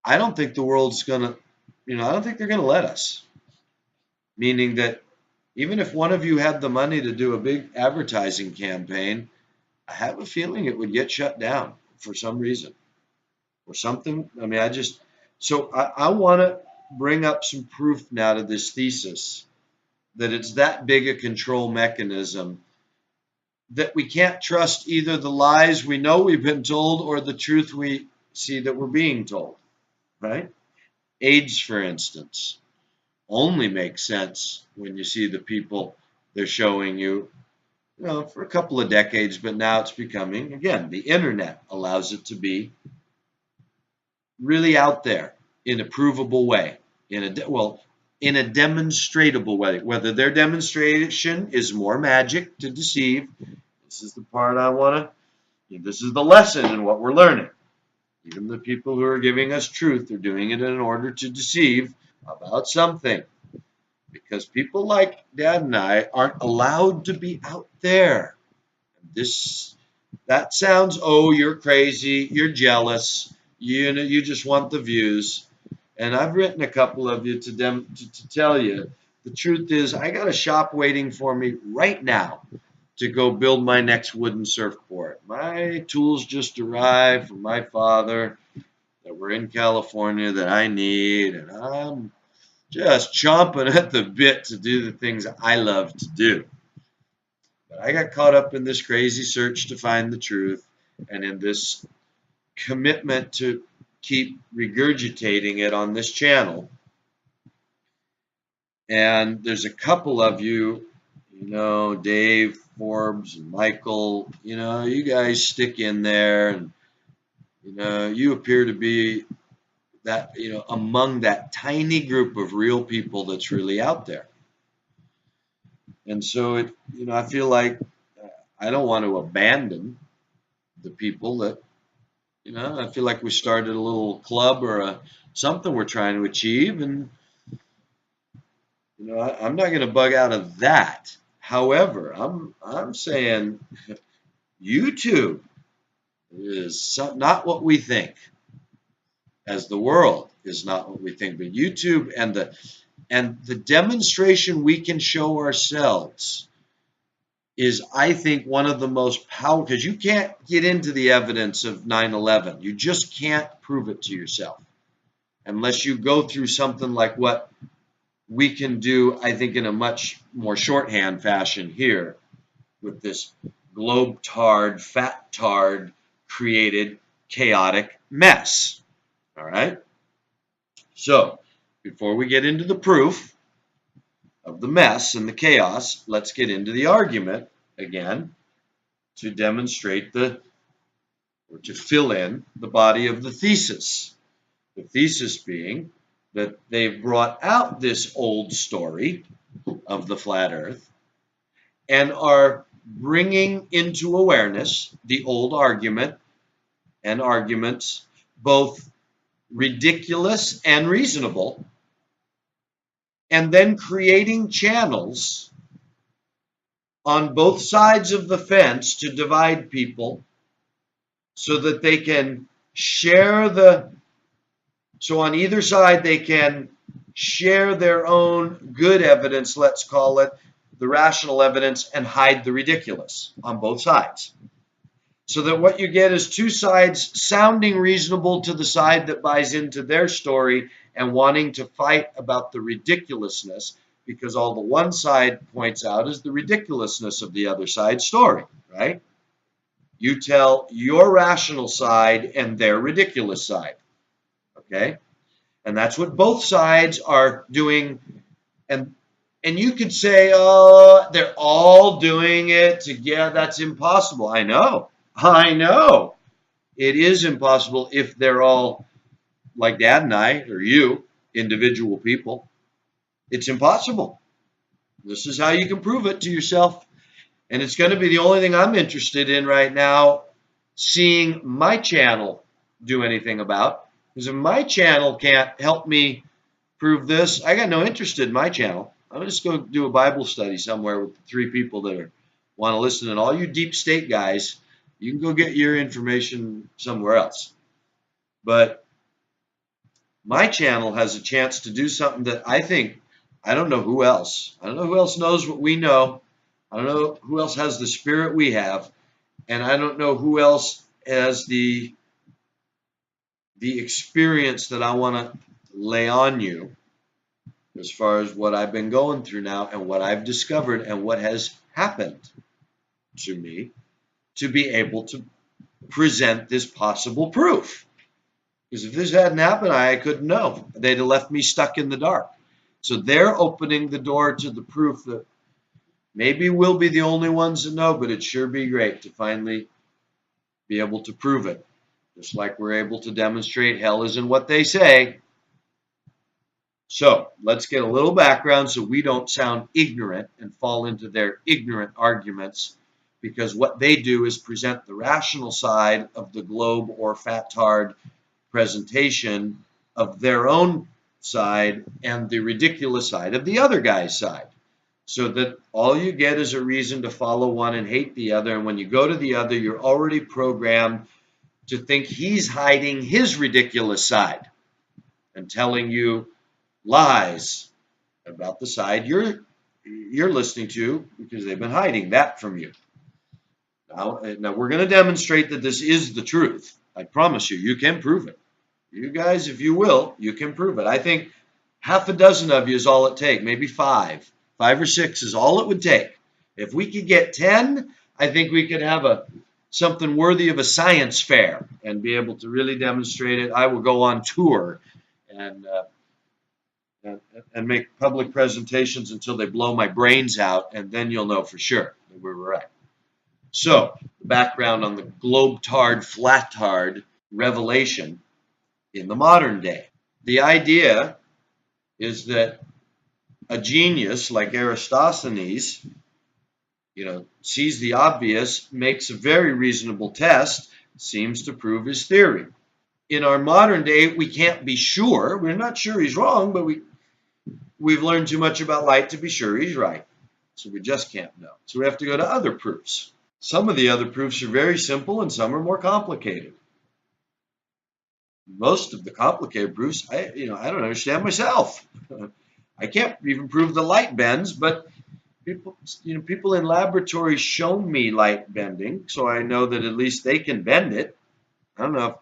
I don't think the world's going to, I don't think they're going to let us. Meaning that even if one of you had the money to do a big advertising campaign, I have a feeling it would get shut down for some reason or something. I mean, I want to bring up some proof now to this thesis that it's that big a control mechanism that we can't trust either the lies we know we've been told or the truth we see that we're being told, right? AIDS, for instance, only makes sense when you see the people they're showing you, for a couple of decades, but now it's becoming, again, the internet allows it to be really out there in a provable way, in a demonstratable way. Whether their demonstration is more magic to deceive, this is the part I want to, this is the lesson in what we're learning. Even the people who are giving us truth are doing it in order to deceive about something. Because people like Dad and I aren't allowed to be out there. That sounds, oh, you're crazy, you're jealous, you just want the views. And I've written a couple of you to tell you the truth is I got a shop waiting for me right now to go build my next wooden surfboard. My tools just arrived from my father that were in California that I need, and I'm just chomping at the bit to do the things I love to do. But I got caught up in this crazy search to find the truth and in this commitment to keep regurgitating it on this channel. And there's a couple of you, Dave, Forbes, and Michael, you guys stick in there, and, you appear to be that, among that tiny group of real people that's really out there. And so I feel like I don't want to abandon the people that, I feel like we started a little club or something we're trying to achieve, and I'm not going to bug out of that. However, I'm saying YouTube is not what we think, as the world is not what we think, but YouTube and the demonstration we can show ourselves is, I think, one of the most powerful, because you can't get into the evidence of 9/11. You just can't prove it to yourself unless you go through something like what we can do, I think, in a much more shorthand fashion here with this globe-tard, fat-tard created chaotic mess. All right? So, before we get into the proof of the mess and the chaos, let's get into the argument again to demonstrate or to fill in the body of the thesis. The thesis being that they've brought out this old story of the flat earth and are bringing into awareness the old argument and arguments, both ridiculous and reasonable, and then creating channels on both sides of the fence to divide people so that they can so on either side they can share their own good evidence, let's call it the rational evidence, and hide the ridiculous on both sides. So that what you get is two sides sounding reasonable to the side that buys into their story and wanting to fight about the ridiculousness, because all the one side points out is the ridiculousness of the other side's story, right? You tell your rational side and their ridiculous side, okay? And that's what both sides are doing. And you could say, oh, they're all doing it together. That's impossible. I know. It is impossible if they're all like Dad and I, or you, individual people. It's impossible. This is how you can prove it to yourself. And it's going to be the only thing I'm interested in right now, seeing my channel do anything about. Because if my channel can't help me prove this, I got no interest in my channel. I'm going to just go do a Bible study somewhere with the three people that want to listen. And all you deep state guys, you can go get your information somewhere else. But my channel has a chance to do something that I don't know who else. I don't know who else knows what we know. I don't know who else has the spirit we have. And I don't know who else has the experience that I want to lay on you as far as what I've been going through now and what I've discovered and what has happened to me to be able to present this possible proof. Because if this hadn't happened, I couldn't know. They'd have left me stuck in the dark. So they're opening the door to the proof that maybe we'll be the only ones that know, but it'd sure be great to finally be able to prove it. Just like we're able to demonstrate hell isn't what they say. So let's get a little background so we don't sound ignorant and fall into their ignorant arguments, because what they do is present the rational side of the globe or fatard presentation of their own side and the ridiculous side of the other guy's side, so that all you get is a reason to follow one and hate the other. And when you go to the other, you're already programmed to think he's hiding his ridiculous side and telling you lies about the side you're listening to, because they've been hiding that from you. Now we're going to demonstrate that this is the truth. I promise you, you can prove it. You guys, if you will, you can prove it. I think half a dozen of you is all it takes. Maybe five or six is all it would take. If we could get 10, I think we could have something worthy of a science fair and be able to really demonstrate it. I will go on tour and make public presentations until they blow my brains out, and then you'll know for sure that we were right. So, background on the globe-tard, flat-tard revelation in the modern day. The idea is that a genius like Aristophanes sees the obvious, makes a very reasonable test, seems to prove his theory. In our modern day, we can't be sure. We're not sure he's wrong, but we've learned too much about light to be sure he's right. So we just can't know. So we have to go to other proofs. Some of the other proofs are very simple and some are more complicated. Most of the complicated proofs, I don't understand myself. I can't even prove the light bends, but people in laboratories show me light bending, so I know that at least they can bend it. I don't know if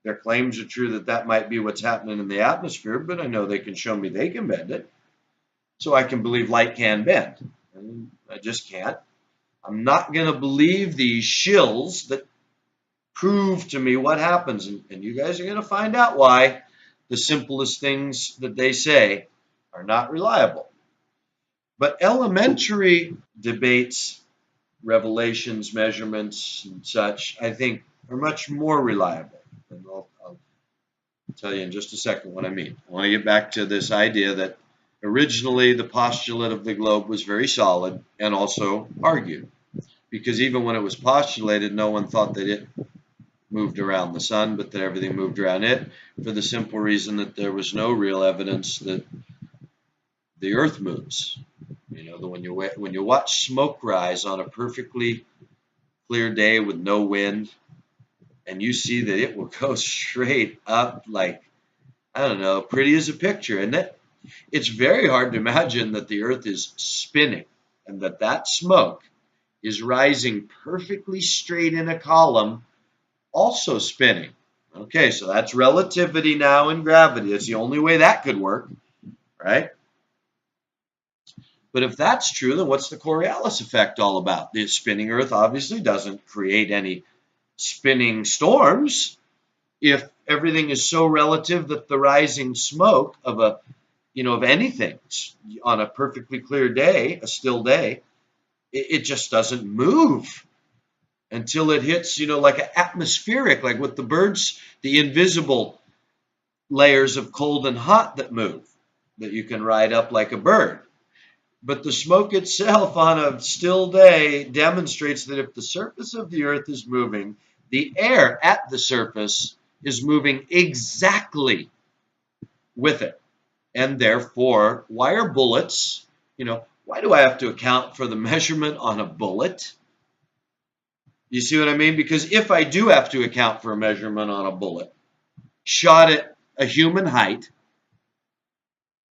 their claims are true that might be what's happening in the atmosphere, but I know they can show me they can bend it. So I can believe light can bend. And I just can't. I'm not going to believe these shills that prove to me what happens. And you guys are going to find out why the simplest things that they say are not reliable. But elementary debates, revelations, measurements, and such, I think, are much more reliable. And I'll tell you in just a second what I mean. I want to get back to this idea that originally the postulate of the globe was very solid and also argued. Because even when it was postulated, no one thought that it moved around the sun, but that everything moved around it, for the simple reason that there was no real evidence that the earth moves. When you watch smoke rise on a perfectly clear day with no wind, and you see that it will go straight up like, I don't know, pretty as a picture. And it's very hard to imagine that the earth is spinning and that smoke is rising perfectly straight in a column, also spinning. Okay, so that's relativity now in gravity. It's the only way that could work, right? But if that's true, then what's the Coriolis effect all about? The spinning Earth obviously doesn't create any spinning storms. If everything is so relative that the rising smoke of anything on a perfectly clear day, a still day, it just doesn't move until it hits, like an atmospheric, like with the birds, the invisible layers of cold and hot that move, that you can ride up like a bird. But the smoke itself on a still day demonstrates that if the surface of the earth is moving, the air at the surface is moving exactly with it. And therefore, why are bullets, why do I have to account for the measurement on a bullet? You see what I mean? Because if I do have to account for a measurement on a bullet, shot at a human height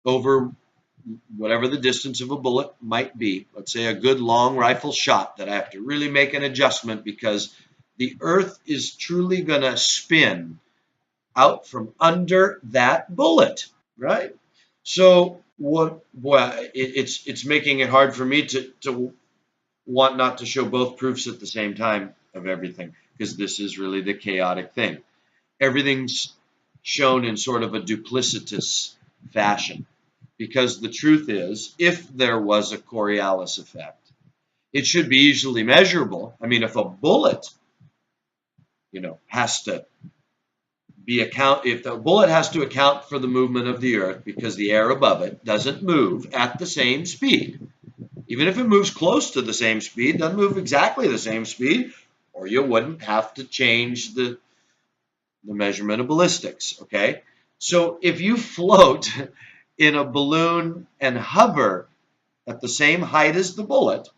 over whatever the distance of a bullet might be, let's say a good long rifle shot that I have to really make an adjustment because the earth is truly going to spin out from under that bullet, right? So it's making it hard for me to want not to show both proofs at the same time of everything, because this is really the chaotic thing. Everything's shown in sort of a duplicitous fashion. Because the truth is, if there was a Coriolis effect, it should be easily measurable. I mean, if a bullet, has to if the bullet has to account for the movement of the earth because the air above it doesn't move at the same speed. Even if it moves close to the same speed, doesn't move exactly the same speed, or you wouldn't have to change the measurement of ballistics, okay? So if you float in a balloon and hover at the same height as the bullet,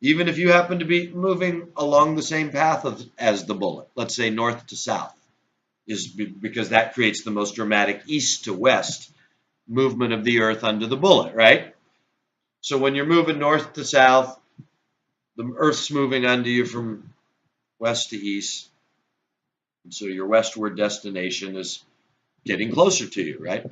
even if you happen to be moving along the same path as the bullet, let's say north to south, because that creates the most dramatic east to west movement of the earth under the bullet, right? So when you're moving north to south, the earth's moving under you from west to east. And so your westward destination is getting closer to you, right?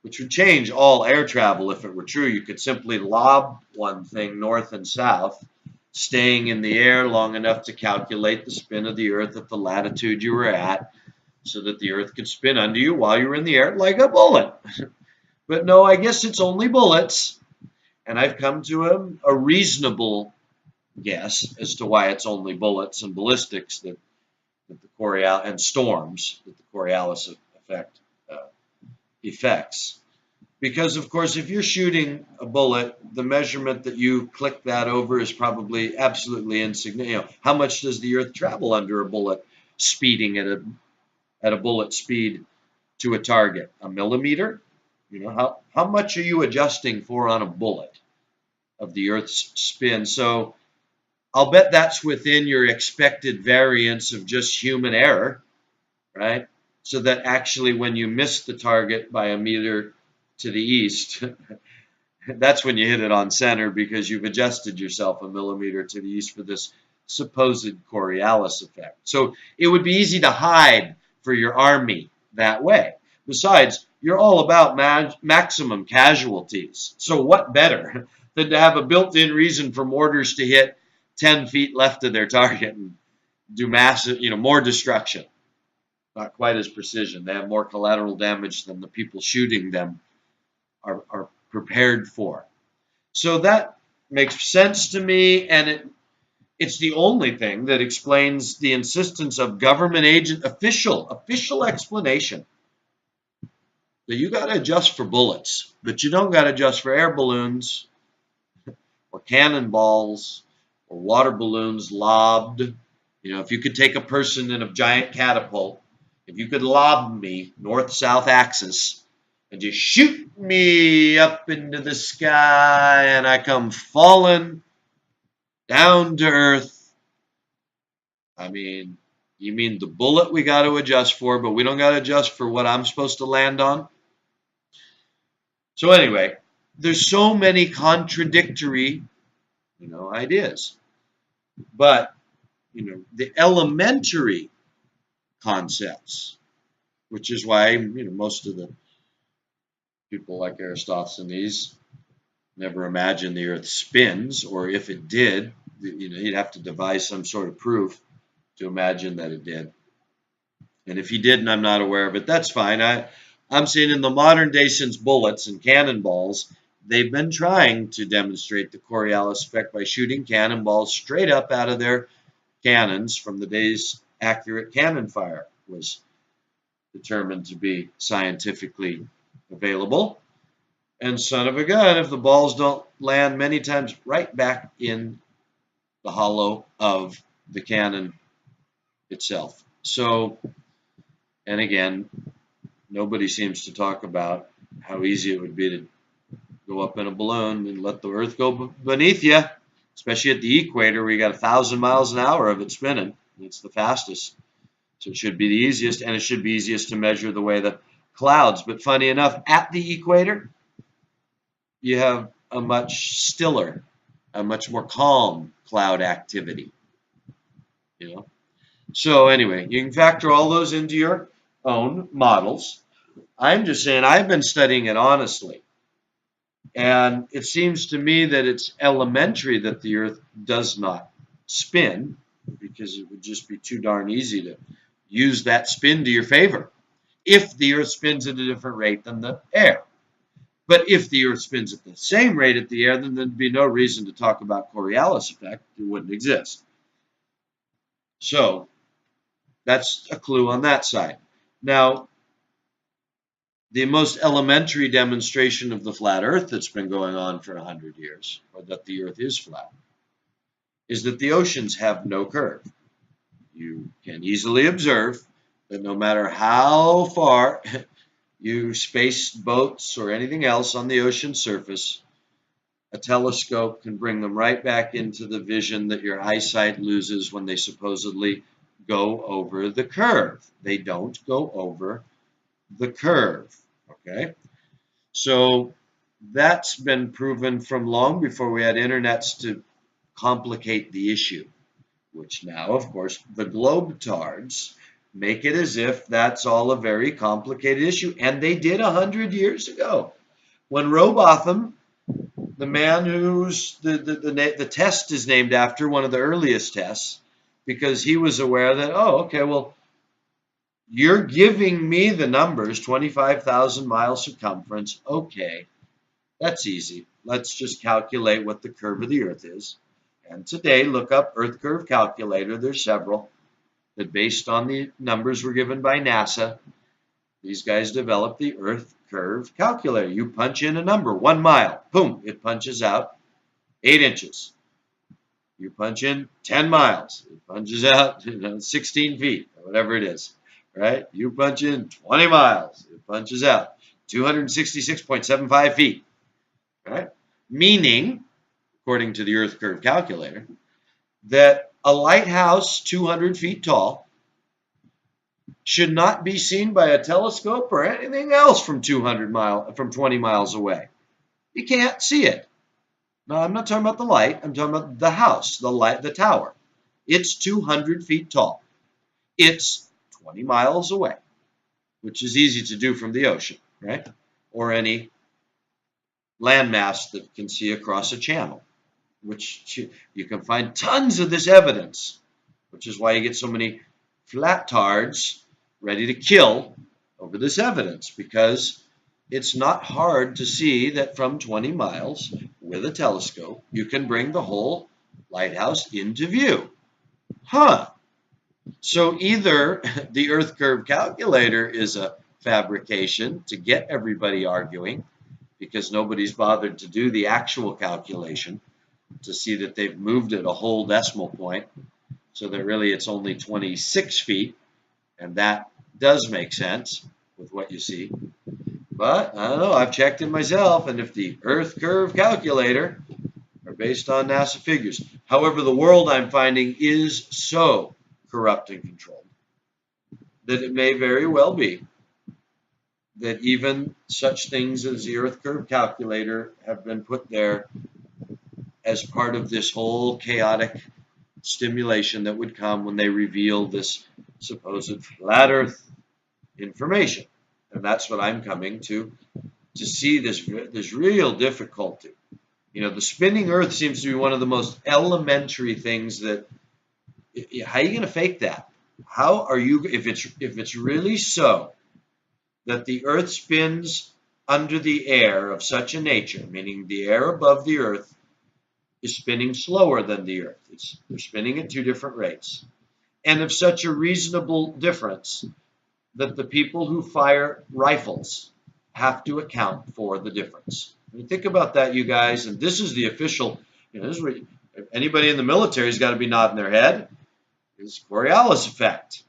Which would change all air travel if it were true. You could simply lob one thing north and south, staying in the air long enough to calculate the spin of the earth at the latitude you were at, so that the earth could spin under you while you were in the air like a bullet. But no, I guess it's only bullets. And I've come to a reasonable guess as to why it's only bullets and ballistics that the Coriolis and storms that the Coriolis effect affects. Because, of course, if you're shooting a bullet, the measurement that you click that over is probably absolutely insignificant. You know, how much does the Earth travel under a bullet speeding at a bullet speed to a target? A millimeter? You know, how much are you adjusting for on a bullet of the Earth's spin? So I'll bet that's within your expected variance of just human error, right? So that actually when you miss the target by a meter to the east, that's when you hit it on center because you've adjusted yourself a millimeter to the east for this supposed Coriolis effect. So it would be easy to hide for your army that way. Besides, you're all about maximum casualties. So what better than to have a built-in reason for mortars to hit 10 feet left of their target and do massive, more destruction. Not quite as precision. They have more collateral damage than the people shooting them are prepared for. So that makes sense to me, and it's the only thing that explains the insistence of government agent official explanation that you got to adjust for bullets, but you don't got to adjust for air balloons or cannonballs or water balloons lobbed. If you could take a person in a giant catapult, if you could lob me north-south axis and just shoot me up into the sky and I come falling down to earth. I mean, you mean the bullet we got to adjust for, but we don't got to adjust for what I'm supposed to land on? So anyway, there's so many contradictory, ideas. But, the elementary concepts, which is why, most of the people like Aristophanes never imagined the earth spins, or if it did, he'd have to devise some sort of proof to imagine that it did. And if he didn't, I'm not aware of it. That's fine. I'm saying in the modern day, since bullets and cannonballs, they've been trying to demonstrate the Coriolis effect by shooting cannonballs straight up out of their cannons from the days accurate cannon fire was determined to be scientifically available. And son of a gun, if the balls don't land many times right back in the hollow of the cannon itself. So, and again, nobody seems to talk about how easy it would be to go up in a balloon and let the earth go beneath you, especially at the equator where you got 1,000 miles an hour of it spinning. It's the fastest. So it should be the easiest, and it should be easiest to measure the way the clouds. But funny enough, at the equator, you have a much stiller, a much more calm cloud activity. So anyway, you can factor all those into your own models. I'm just saying I've been studying it honestly. And it seems to me that it's elementary that the Earth does not spin, because it would just be too darn easy to use that spin to your favor if the Earth spins at a different rate than the air. But if the Earth spins at the same rate at the air, then there'd be no reason to talk about Coriolis effect. It wouldn't exist. So that's a clue on that side. Now, the most elementary demonstration of the flat Earth that's been going on for 100 years, or that the Earth is flat, is that the oceans have no curve. You can easily observe that no matter how far you space boats or anything else on the ocean surface, a telescope can bring them right back into the vision that your eyesight loses when they supposedly go over the curve. They don't go over the curve. Okay? So that's been proven from long before we had internets to complicate the issue, which now, of course, the globetards make it as if that's all a very complicated issue, and they did 100 years ago. When Robotham, the man who's the test is named after, one of the earliest tests, because he was aware that, oh, okay, well, you're giving me the numbers, 25,000 miles circumference. Okay, that's easy. Let's just calculate what the curve of the Earth is. And today, look up Earth Curve Calculator. There's several that, based on the numbers were given by NASA, these guys developed the Earth curve calculator. You punch in a number, 1 mile, boom, it punches out 8 inches. You punch in 10 miles, it punches out 16 feet, or whatever it is, right? You punch in 20 miles, it punches out 266.75 feet, right? Meaning, according to the Earth curve calculator, that a lighthouse 200 feet tall should not be seen by a telescope or anything else from 20 miles away. You can't see it. No, I'm not talking about the light. I'm talking about the house, the tower. It's 200 feet tall. It's 20 miles away, which is easy to do from the ocean, right? Or any landmass that can see across a channel, which you can find tons of this evidence, which is why you get so many flat-tards ready to kill over this evidence, because it's not hard to see that from 20 miles with a telescope, you can bring the whole lighthouse into view. Huh. So either the Earth curve calculator is a fabrication to get everybody arguing, because nobody's bothered to do the actual calculation to see that they've moved it a whole decimal point, so that really it's only 26 feet, and that does make sense with what you see. But I don't know, I've checked it myself, and if the Earth curve calculator are based on NASA figures. However, the world, I'm finding, is so corrupt and controlled that it may very well be that even such things as the Earth curve calculator have been put there as part of this whole chaotic stimulation that would come when they reveal this supposed flat Earth information. And that's what I'm coming to see this real difficulty. You know, the spinning Earth seems to be one of the most elementary things that, how are you going to fake that? How are you, if it's really so that the Earth spins under the air of such a nature, meaning the air above the Earth is spinning slower than the Earth. They're spinning at 2 different rates. And of such a reasonable difference that the people who fire rifles have to account for the difference. I mean, think about that, you guys, and this is the official, this is where anybody in the military has got to be nodding their head, is Coriolis effect.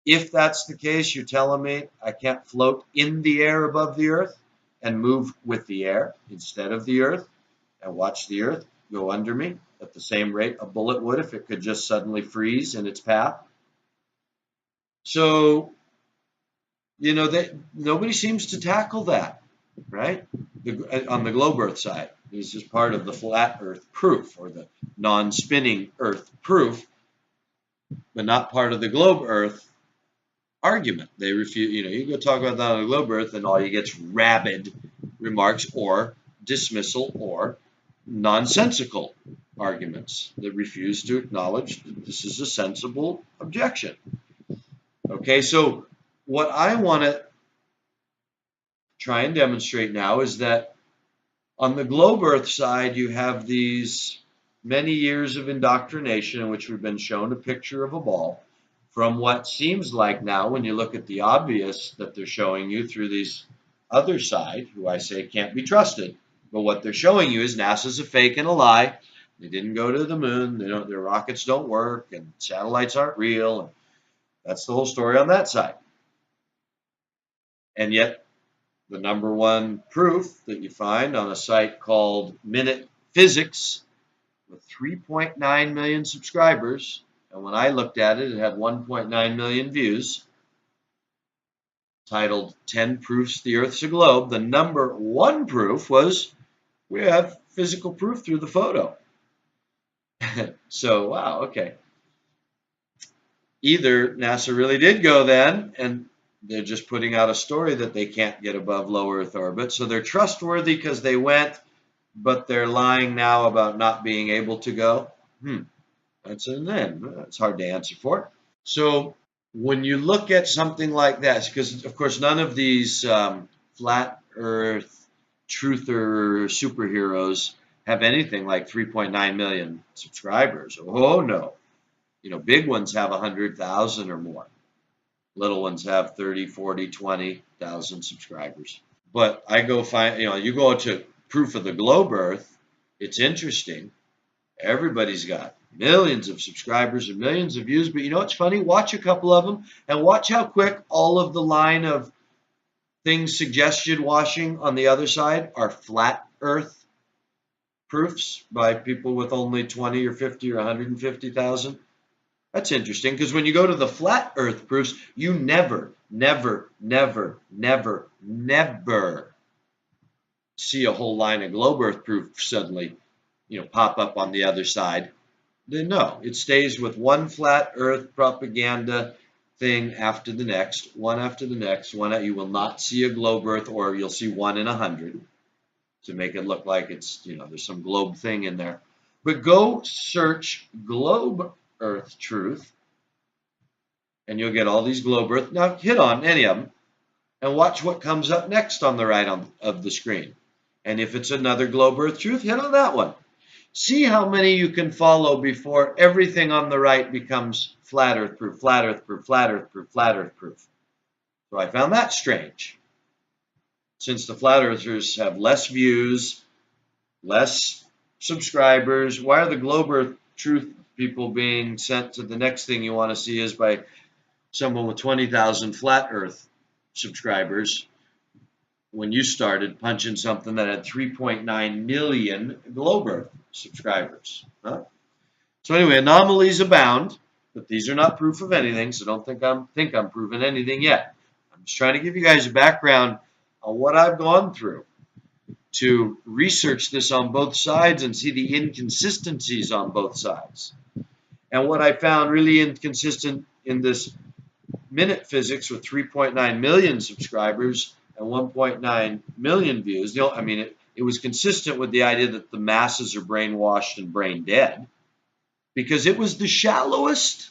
If that's the case, you're telling me I can't float in the air above the Earth and move with the air instead of the Earth and watch the Earth go under me at the same rate a bullet would if it could just suddenly freeze in its path. So, nobody seems to tackle that, right? On the globe Earth side. This is part of the flat Earth proof, or the non-spinning Earth proof, but not part of the globe Earth argument. They refuse, you go talk about that on the globe Earth and all you get is rabid remarks or dismissal or nonsensical arguments that refuse to acknowledge that this is a sensible objection. Okay, so what I want to try and demonstrate now is that on the globe Earth side, you have these many years of indoctrination in which we've been shown a picture of a ball from what seems like now, when you look at the obvious that they're showing you through these other side, who I say can't be trusted. But what they're showing you is NASA's a fake and a lie. They didn't go to the moon. Their rockets don't work, and satellites aren't real. And that's the whole story on that side. And yet, the number one proof that you find on a site called Minute Physics, with 3.9 million subscribers, and when I looked at it, it had 1.9 million views, titled 10 Proofs the Earth's a Globe. The number one proof was we have physical proof through the photo. So, wow, okay. Either NASA really did go then, and they're just putting out a story that they can't get above low Earth orbit. So they're trustworthy because they went, but they're lying now about not being able to go. That's hard to answer for. So when you look at something like that, because of course none of these flat Earth truther superheroes have anything like 3.9 million subscribers. Oh no, big ones have 100,000 or more. Little ones have 30, 40, 20,000 subscribers. But I go find, you go to proof of the globe Earth, it's interesting. Everybody's got millions of subscribers and millions of views. But you know what's funny? Watch a couple of them and watch how quick all of the line of things suggested washing on the other side are flat Earth proofs by people with only 20 or 50 or 150,000. That's interesting because when you go to the flat Earth proofs, you never, never, never, never, never see a whole line of globe Earth proof suddenly, pop up on the other side. No, it stays with one flat Earth propaganda thing after the next, one after the next. You will not see a globe Earth, or you'll see 1 in 100 to make it look like it's, there's some globe thing in there. But go search globe Earth truth, and you'll get all these globe Earth. Now hit on any of them, and watch what comes up next on the right of the screen. And if it's another globe Earth truth, hit on that one. See how many you can follow before everything on the right becomes flat Earth proof, flat Earth proof, flat Earth proof, flat Earth proof. So I found that strange. Since the flat earthers have less views, less subscribers, why are the globe Earth truth people being sent to the next thing you want to see is by someone with 20,000 flat Earth subscribers when you started punching something that had 3.9 million globe Earth subscribers? Huh? So anyway, anomalies abound, but these are not proof of anything, so don't think I'm proving anything yet. I'm just trying to give you guys a background on what I've gone through to research this on both sides and see the inconsistencies on both sides. And what I found really inconsistent in this minute physics with 3.9 million subscribers and 1.9 million views, it was consistent with the idea that the masses are brainwashed and brain dead, because it was the shallowest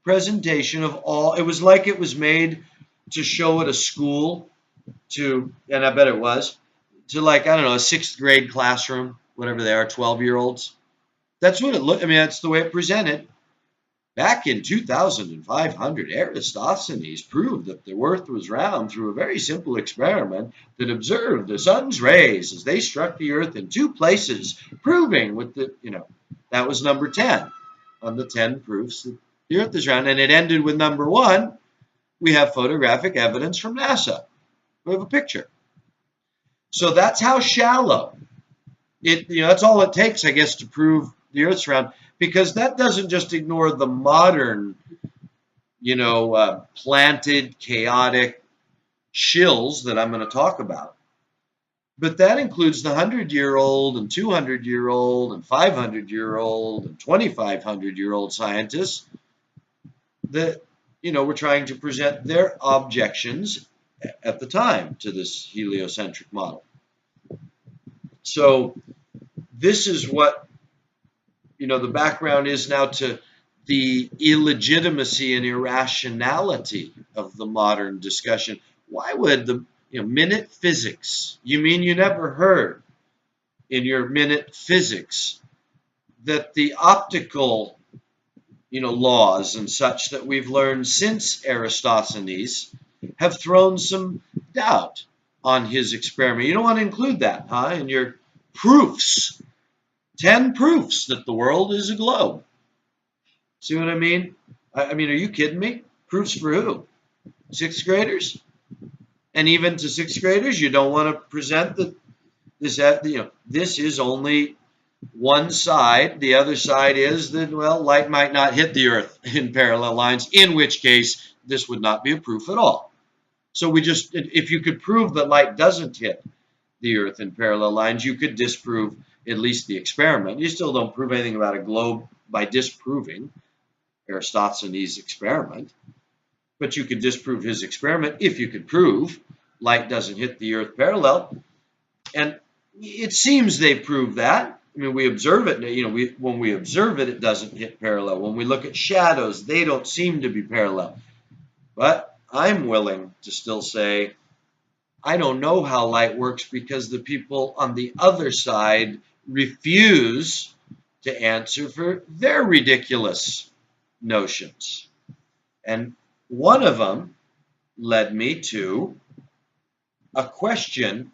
presentation of all. It was like it was made to show at a school and I bet it was, to like, I don't know, a 6th grade classroom, whatever they are, 12-year-olds. That's what it looked. That's the way it presented. Back in 2500, Eratosthenes proved that the Earth was round through a very simple experiment that observed the sun's rays as they struck the Earth in 2 places, proving that was number 10 on the 10 proofs that the Earth is round. And it ended with number 1. We have photographic evidence from NASA. We have a picture. So that's how shallow that's all it takes, I guess, to prove the Earth's round, because that doesn't just ignore the modern, planted, chaotic shills that I'm going to talk about. But that includes the 100-year-old and 200-year-old and 500-year-old and 2,500-year-old scientists that, were trying to present their objections at the time to this heliocentric model. So this is what, the background is now to the illegitimacy and irrationality of the modern discussion. Why would the minute physics, you mean you never heard in your minute physics that the optical laws and such that we've learned since Eratosthenes have thrown some doubt on his experiment? You don't want to include that, in your proofs. 10 proofs that the world is a globe. See what I mean? Are you kidding me? Proofs for who? 6th graders? And even to 6th graders, you don't want to present that this is only one side. The other side is that, light might not hit the Earth in parallel lines, in which case this would not be a proof at all. So if you could prove that light doesn't hit the Earth in parallel lines, you could disprove at least the experiment. You still don't prove anything about a globe by disproving Eratosthenes' experiment, but you could disprove his experiment if you could prove light doesn't hit the Earth parallel. And it seems they proved that. We observe it. When we observe it, it doesn't hit parallel. When we look at shadows, they don't seem to be parallel. But I'm willing to still say, I don't know how light works, because the people on the other side refuse to answer for their ridiculous notions. And one of them led me to a question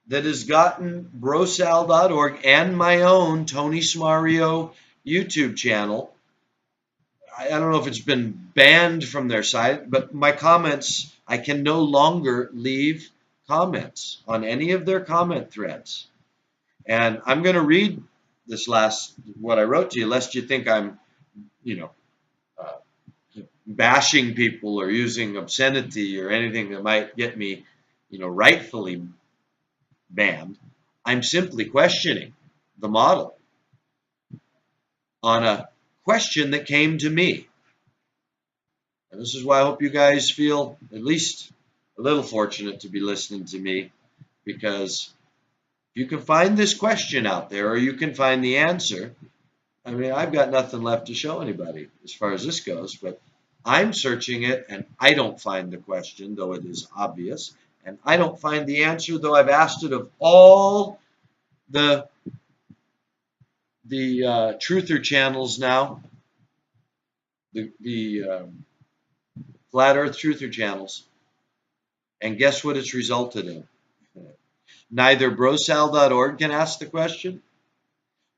that has gotten BroSal.org and my own Tony Smario YouTube channel. I don't know if it's been banned from their site, but my comments, I can no longer leave comments on any of their comment threads. And I'm going to read this what I wrote to you, lest you think I'm, you know, bashing people or using obscenity or anything that might get me, rightfully banned. I'm simply questioning the model on a question that came to me. And this is why I hope you guys feel at least a little fortunate to be listening to me, because if you can find this question out there, or you can find the answer, I mean, I've got nothing left to show anybody as far as this goes, but I'm searching it and I don't find the question, though it is obvious, and I don't find the answer, though I've asked it of all the truther channels now, the flat earth truther channels, and guess what it's resulted in? Neither BroSal.org can ask the question,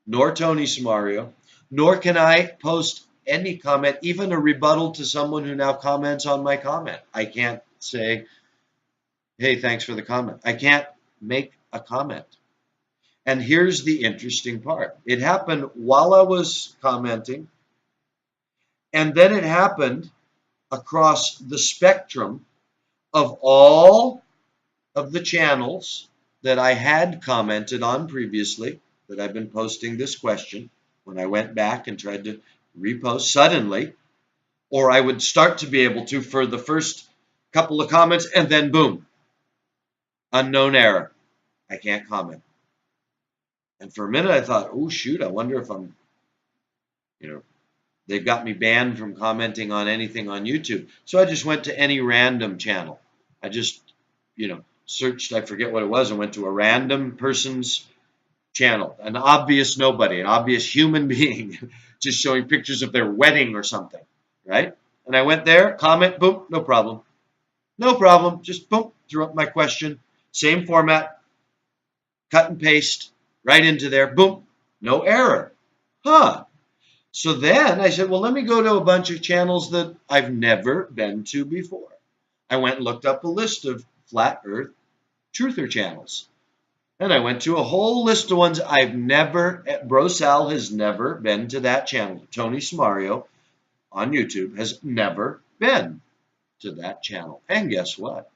nor Tony Smario, nor can I post any comment, even a rebuttal to someone who now comments on my comment. I can't say, hey, thanks for the comment. I can't make a comment. And here's the interesting part. It happened while I was commenting, and then it happened across the spectrum of all of the channels that I had commented on previously, that I've been posting this question. When I went back and tried to repost suddenly, or I would start to be able to for the first couple of comments, and then boom, unknown error. I can't comment. And for a minute I thought, oh shoot, I wonder if I'm, they've got me banned from commenting on anything on YouTube. So I just went to any random channel. I just, searched, I forget what it was, and went to a random person's channel, an obvious nobody, an obvious human being, just showing pictures of their wedding or something, right? And I went there, comment, boom, no problem. No problem, just boom, threw up my question, same format, cut and paste, right into there, boom, no error. Huh. So then I said, well, let me go to a bunch of channels that I've never been to before. I went and looked up a list of flat earth truther channels. And I went to a whole list of ones BroSal has never been to that channel. Tony Smario on YouTube has never been to that channel. And guess what?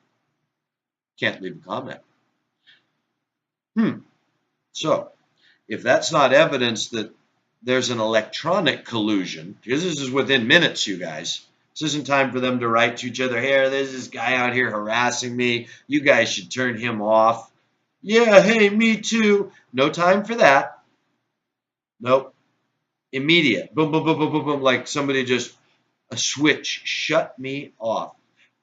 Can't leave a comment. So, if that's not evidence that there's an electronic collusion, because this is within minutes, you guys. This isn't time for them to write to each other, hey, there's this guy out here harassing me. You guys should turn him off. Yeah, hey, me too. No time for that. Nope. Immediate. Boom, boom, boom, boom, boom, boom. Like somebody just, a switch shut me off.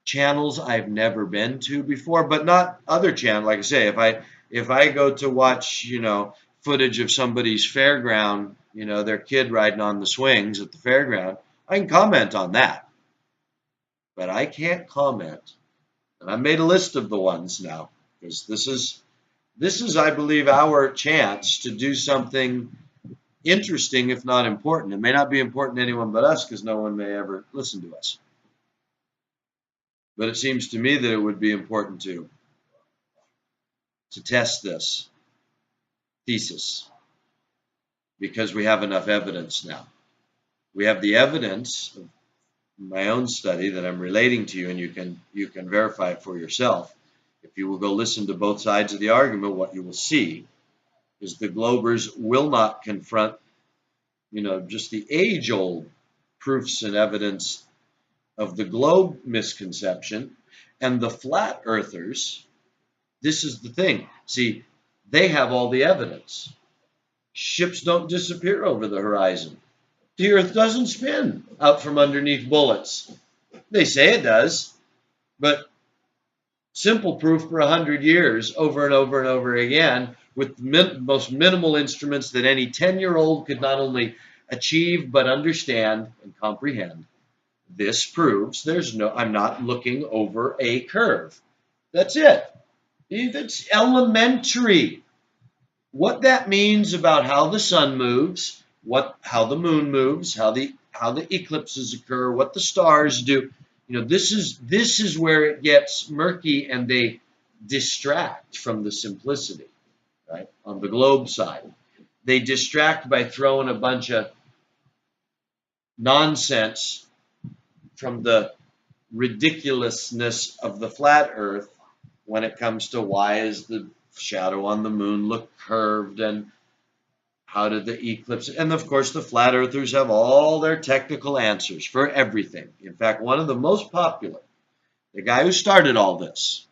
Channels I've never been to before, but not other channels. Like I say, if I go to watch, footage of somebody's fairground, their kid riding on the swings at the fairground, I can comment on that. But I can't comment. And I made a list of the ones now, because this is, I believe, our chance to do something interesting, if not important. It may not be important to anyone but us, because no one may ever listen to us. But it seems to me that it would be important to test this thesis, because we have enough evidence now. We have the evidence of my own study that I'm relating to you, and you can verify it for yourself. If you will go listen to both sides of the argument, what you will see is the Globers will not confront, just the age-old proofs and evidence of the globe misconception, and the flat earthers. This is the thing. See, they have all the evidence. Ships don't disappear over the horizon. The earth doesn't spin out from underneath bullets. They say it does, but simple proof for 100 years, over and over and over again, with the most minimal instruments that any 10-year-old could not only achieve but understand and comprehend. this proves I'm not looking over a curve. That's it. That's elementary. What that means about how the sun moves, how the moon moves, how the eclipses occur, what the stars do. This is where it gets murky, and they distract from the simplicity, right? On the globe side, they distract by throwing a bunch of nonsense from the ridiculousness of the flat Earth when it comes to why is the shadow on the moon look curved, and how did the eclipse, and of course the flat earthers have all their technical answers for everything. In fact, one of the most popular, the guy who started all this,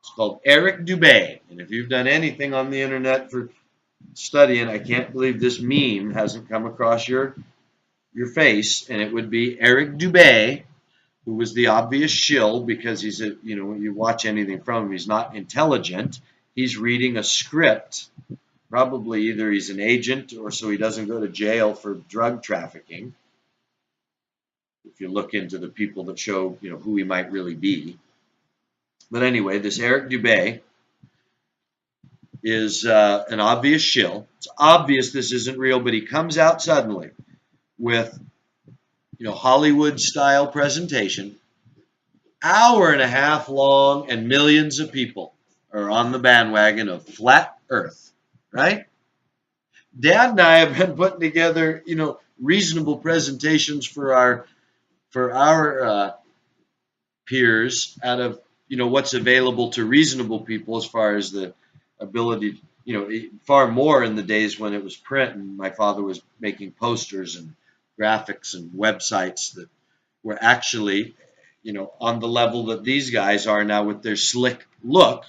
it's called Eric Dubay. And if you've done anything on the internet for studying, I can't believe this meme hasn't come across your face, and it would be Eric Dubay, who was the obvious shill because he's when you watch anything from him, he's not intelligent. He's reading a script. Probably either he's an agent or so he doesn't go to jail for drug trafficking. If you look into the people that show, who he might really be. But anyway, this Eric Dubay is an obvious shill. It's obvious this isn't real, but he comes out suddenly with, Hollywood-style presentation, hour and a half long, and millions of people are on the bandwagon of flat Earth, right? Dad and I have been putting together, reasonable presentations for our peers out of, what's available to reasonable people as far as the ability, far more in the days when it was print and my father was making posters and graphics and websites that were actually, on the level that these guys are now with their slick look.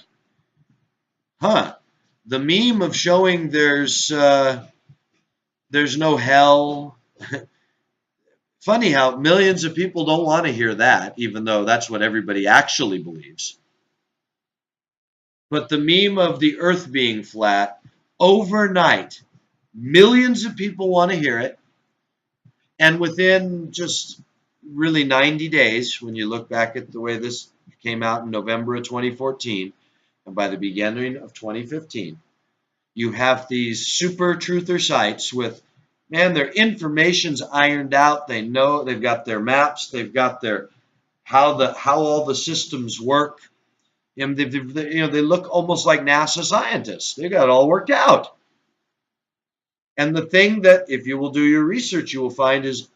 The meme of showing there's no hell. Funny how millions of people don't want to hear that, even though that's what everybody actually believes. But the meme of the earth being flat, overnight, millions of people want to hear it. And within just really 90 days, when you look back at the way this came out in November of 2014, and by the beginning of 2015, you have these super truther sites with, man, their information's ironed out. They know, they've got their maps, they've got their how all the systems work. And they look almost like NASA scientists. They got it all worked out. And the thing that, if you will do your research, you will find is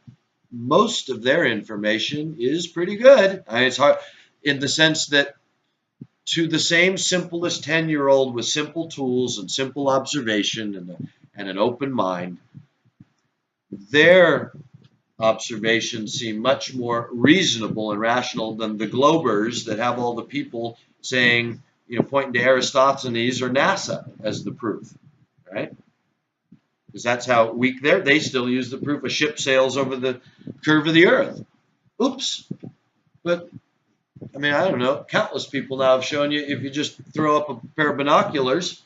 most of their information is pretty good. It's hard in the sense that to the same simplest 10-year-old with simple tools and simple observation and an open mind, their observations seem much more reasonable and rational than the globers that have all the people saying, pointing to Aristophanes or NASA as the proof, right? Because that's how weak they still use the proof a ship sails over the curve of the earth. Oops. But, I don't know, countless people now have shown you if you just throw up a pair of binoculars,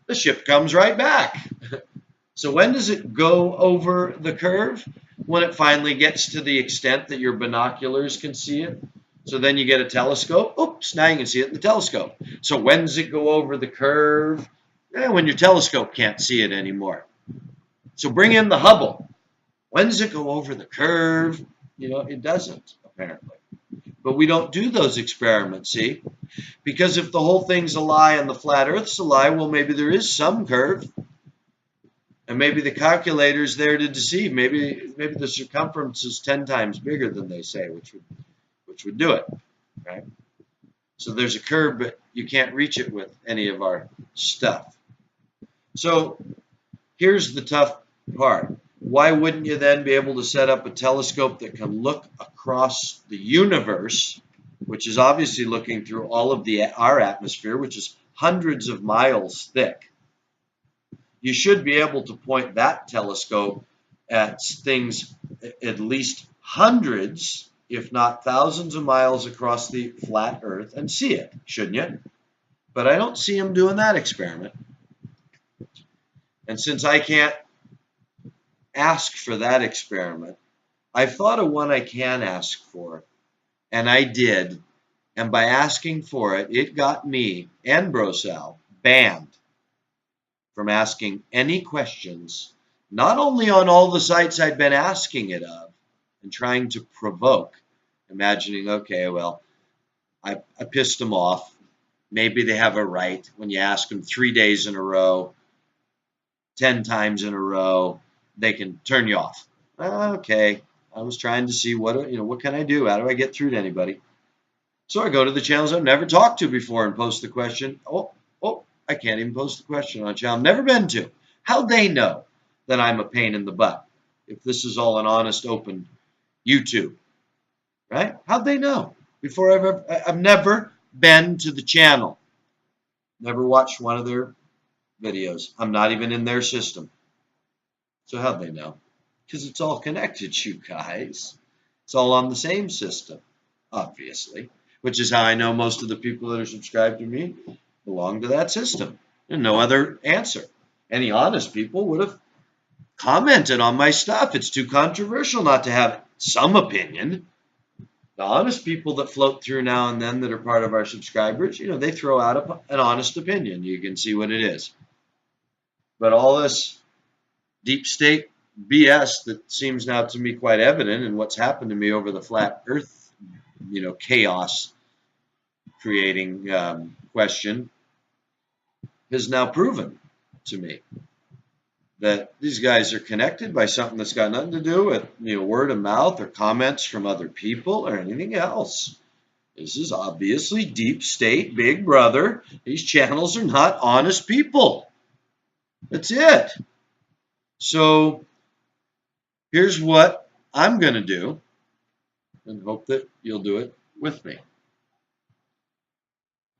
the ship comes right back. So when does it go over the curve? When it finally gets to the extent that your binoculars can see it. So then you get a telescope. Oops, now you can see it in the telescope. So when does it go over the curve? When your telescope can't see it anymore. So bring in the Hubble. When does it go over the curve? It doesn't, apparently. But we don't do those experiments, see? Because if the whole thing's a lie and the flat Earth's a lie, well, maybe there is some curve. And maybe the calculator's there to deceive. Maybe the circumference is 10 times bigger than they say, which would do it, right? So there's a curve, but you can't reach it with any of our stuff. So here's the tough part. Why wouldn't you then be able to set up a telescope that can look across the universe, which is obviously looking through all of our atmosphere, which is hundreds of miles thick? You should be able to point that telescope at things at least hundreds, if not thousands of miles across the flat Earth and see it, shouldn't you? But I don't see them doing that experiment. And since I can't ask for that experiment, I've thought of one I can ask for, and I did. And by asking for it, it got me and BroSal banned from asking any questions, not only on all the sites I'd been asking it of and trying to provoke, imagining, okay, well, I pissed them off. Maybe they have a right when you ask them 3 days in a row, 10 times in a row, they can turn you off. Okay, I was trying to see what can I do? How do I get through to anybody? So I go to the channels I've never talked to before and post the question. Oh, I can't even post the question on a channel I've never been to. How'd they know that I'm a pain in the butt if this is all an honest, open YouTube, right? How'd they know? I've never been to the channel, never watched one of their videos. I'm not even in their system. So how'd they know? Because it's all connected, you guys. It's all on the same system, obviously, which is how I know most of the people that are subscribed to me belong to that system. And no other answer. Any honest people would have commented on my stuff. It's too controversial not to have some opinion. The honest people that float through now and then that are part of our subscribers, they throw out an honest opinion. You can see what it is. But all this deep state BS that seems now to me quite evident in what's happened to me over the flat earth, chaos creating question has now proven to me that these guys are connected by something that's got nothing to do with word of mouth or comments from other people or anything else. This is obviously deep state, big brother. These channels are not honest people. That's it. So here's what I'm going to do, and hope that you'll do it with me.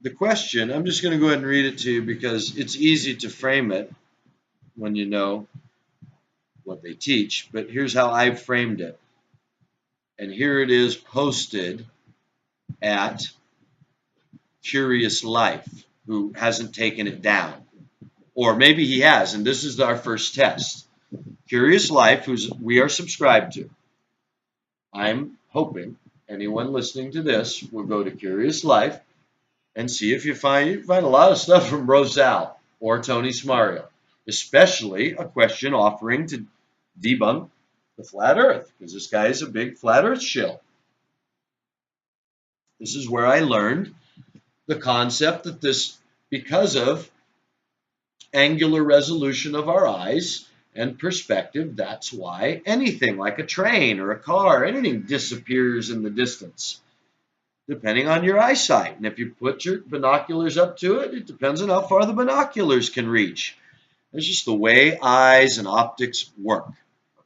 The question, I'm just going to go ahead and read it to you because it's easy to frame it when you know what they teach, but here's how I've framed it. And here it is posted at Curious Life, who hasn't taken it down. Or maybe he has, and this is our first test. Curious Life, we are subscribed to. I'm hoping anyone listening to this will go to Curious Life and see if you find a lot of stuff from BroSal or Tony Smario, especially a question offering to debunk the flat earth, because this guy is a big flat earth shill. This is where I learned the concept that because of angular resolution of our eyes and perspective, that's why anything like a train or a car, anything disappears in the distance, depending on your eyesight. And if you put your binoculars up to it, it depends on how far the binoculars can reach. It's just the way eyes and optics work.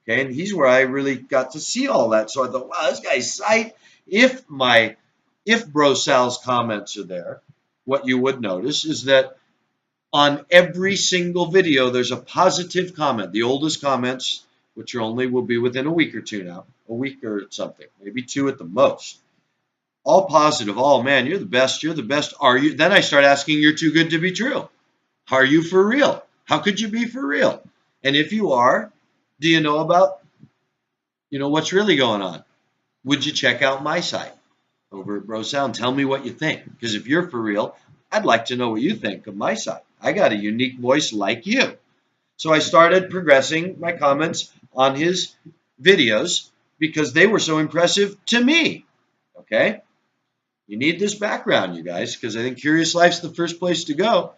Okay, and he's where I really got to see all that. So I thought, wow, this guy's sight. If BroSal's comments are there, what you would notice is that on every single video, there's a positive comment. The oldest comments, which will be within a week or two now, a week or something, maybe 2 at the most. All positive. Oh man, you're the best. You're the best. Are you? Then I start asking, you're too good to be true. Are you for real? How could you be for real? And if you are, do you know about, what's really going on? Would you check out my site over at BroSal and tell me what you think? Because if you're for real, I'd like to know what you think of my site. I got a unique voice like you. So I started progressing my comments on his videos because they were so impressive to me. Okay? You need this background, you guys, because I think Curious Life's the first place to go.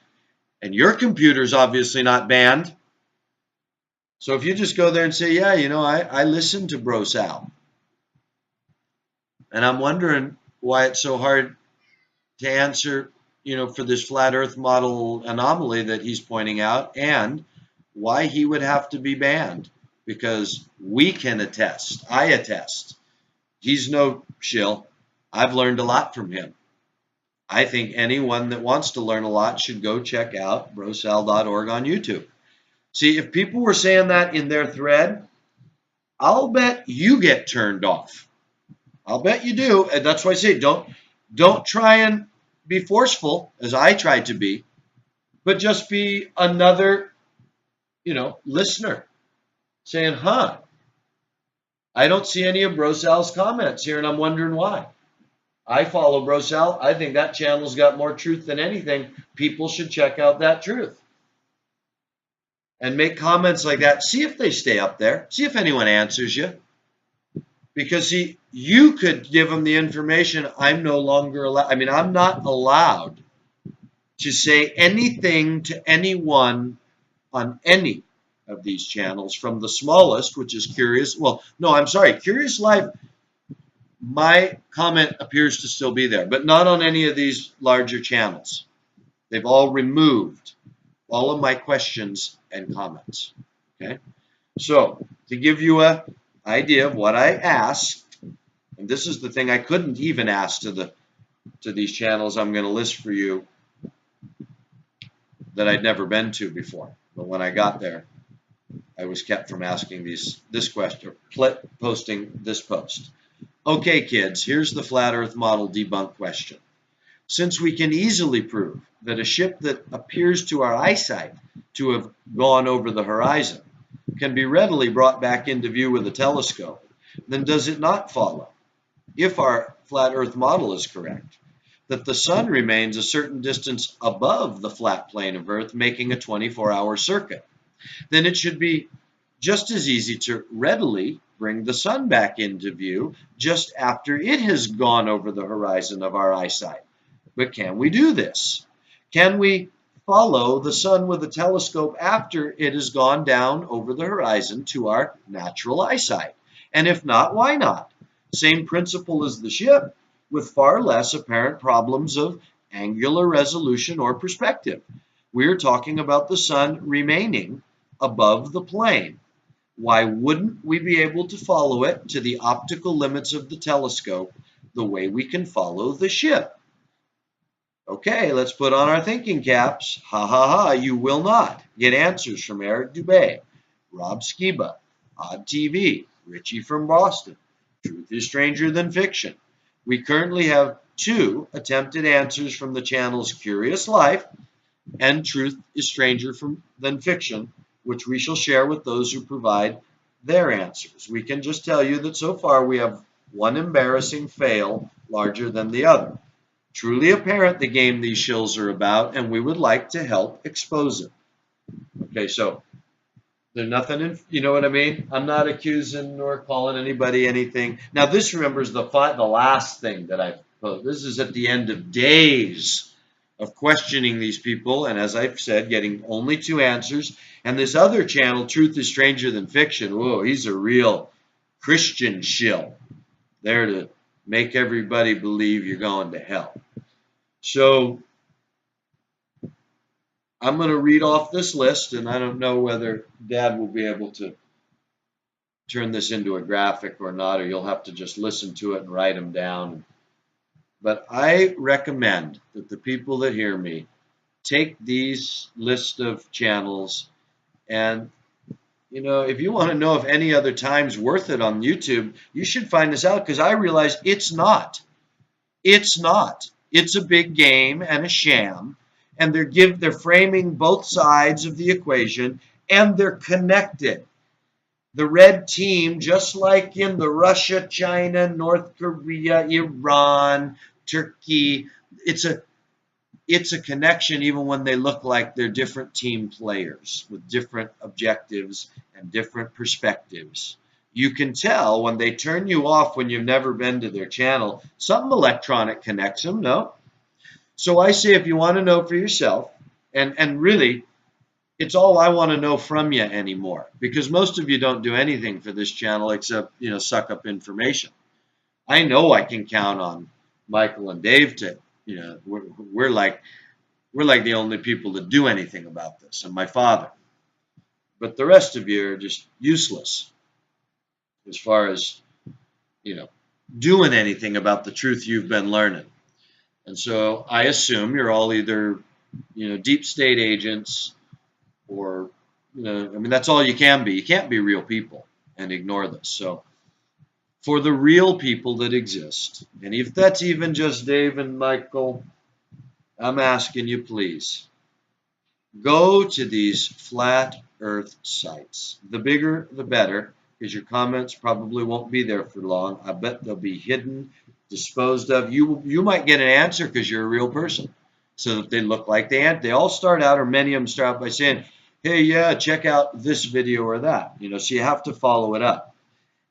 And your computer's obviously not banned. So if you just go there and say, yeah, I listen to BroSal. And I'm wondering why it's so hard to answer, for this flat earth model anomaly that he's pointing out, and why he would have to be banned. Because we can attest, I attest, he's no shill. I've learned a lot from him. I think anyone that wants to learn a lot should go check out BroSal.org on YouTube. See, if people were saying that in their thread, I'll bet you get turned off. I'll bet you do. And that's why I say don't try and be forceful, as I tried to be, but just be another, listener saying, huh, I don't see any of BroSal's comments here, and I'm wondering why. I follow BroSal. I think that channel's got more truth than anything. People should check out that truth and make comments like that. See if they stay up there. See if anyone answers you. Because, see, you could give them the information. I'm no longer allowed. I mean, I'm not allowed to say anything to anyone on any of these channels, from the smallest, which is Curious. Well, no, I'm sorry. Curious Life, my comment appears to still be there, but not on any of these larger channels. They've all removed all of my questions and comments. Okay? So, to give you an idea of what I asked, and this is the thing I couldn't even ask to these channels I'm going to list for you that I'd never been to before. But when I got there, I was kept from asking this question, or posting this post. Okay, kids, here's the flat earth model debunk question. Since we can easily prove that a ship that appears to our eyesight to have gone over the horizon can be readily brought back into view with a telescope, then does it not follow, if our flat earth model is correct, that the sun remains a certain distance above the flat plane of Earth, making a 24-hour circuit? Then it should be just as easy to readily bring the sun back into view just after it has gone over the horizon of our eyesight. But can we do this? Can we follow the sun with a telescope after it has gone down over the horizon to our natural eyesight? And if not, why not? Same principle as the ship, with far less apparent problems of angular resolution or perspective. We're talking about the sun remaining above the plane. Why wouldn't we be able to follow it to the optical limits of the telescope the way we can follow the ship? Okay, let's put on our thinking caps. Ha ha ha, you will not. Get answers from Eric Dubay, Rob Skiba, Odd TV, Richie from Boston. Truth is stranger than fiction. We currently have 2 attempted answers from the channels Curious Life and Truth is Stranger than Fiction, which we shall share with those who provide their answers. We can just tell you that so far we have one embarrassing fail larger than the other. Truly apparent the game these shills are about, and we would like to help expose it. Okay, so there's nothing in, you know what I mean? I'm not accusing nor calling anybody anything. Now, this, remember, is the last thing that I've posted. This is at the end of days of questioning these people, and as I've said, getting only 2 answers. And this other channel, Truth is Stranger Than Fiction, whoa, he's a real Christian shill, there to make everybody believe you're going to hell. So I'm going to read off this list, and I don't know whether Dad will be able to turn this into a graphic or not, or you'll have to just listen to it and write them down. But I recommend that the people that hear me take these list of channels, and if you want to know if any other time's worth it on YouTube, you should find this out, because I realize it's not. It's not. It's a big game and a sham, and they're framing both sides of the equation, and they're connected. The red team, just like in the Russia, China, North Korea, Iran, Turkey, it's a connection even when they look like they're different team players with different objectives and different perspectives. You can tell when they turn you off when you've never been to their channel, something electronic connects them, no? So I say, if you want to know for yourself, and really, it's all I want to know from you anymore, because most of you don't do anything for this channel except, suck up information. I know I can count on Michael and Dave to, we're like the only people that do anything about this, and my father. But the rest of you are just useless as far as, doing anything about the truth you've been learning. And so I assume you're all either, deep state agents, or, that's all you can be. You can't be real people and ignore this. So for the real people that exist, and if that's even just Dave and Michael, I'm asking you, please, go to these flat earth sites. The bigger, the better. because your comments probably won't be there for long. I bet they'll be hidden, disposed of. You might get an answer because you're a real person, so that they look like they all start out, or many of them start out by saying, "Hey, yeah, check out this video or that." So you have to follow it up.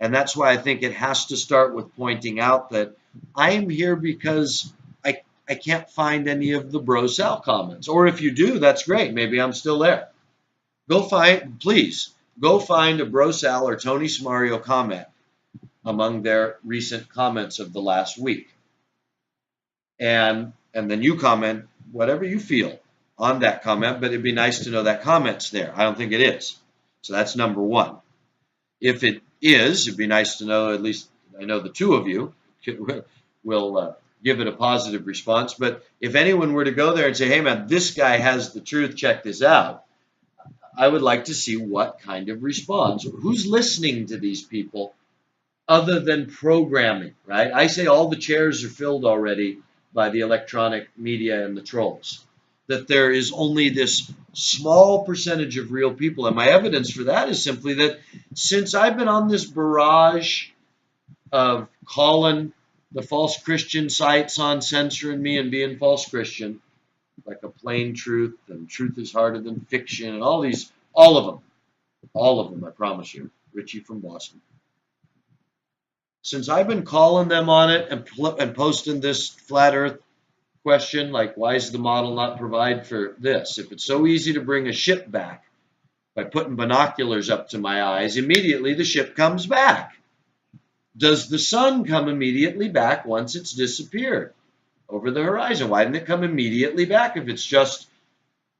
And that's why I think it has to start with pointing out that I am here because I can't find any of the BroSal comments. Or if you do, that's great. Maybe I'm still there. Please, go find a BroSal or Tony Smario comment among their recent comments of the last week. And then you comment whatever you feel on that comment, but it'd be nice to know that comment's there. I don't think it is. So that's number one. If it is, it'd be nice to know, at least I know the two of you will give it a positive response. But if anyone were to go there and say, "Hey, man, this guy has the truth, check this out," I would like to see what kind of response. Who's listening to these people other than programming, right? I say all the chairs are filled already by the electronic media and the trolls, that there is only this small percentage of real people. And my evidence for that is simply that since I've been on this barrage of calling the false Christian sites on censoring me and being false Christian, like a plain truth and truth is harder than fiction and all of them, I promise you, Richie from Boston. Since I've been calling them on it and posting this flat earth question, like, why does the model not provide for this? If it's so easy to bring a ship back by putting binoculars up to my eyes, immediately the ship comes back. Does the sun come immediately back once it's disappeared over the horizon? Why didn't it come immediately back if it's just,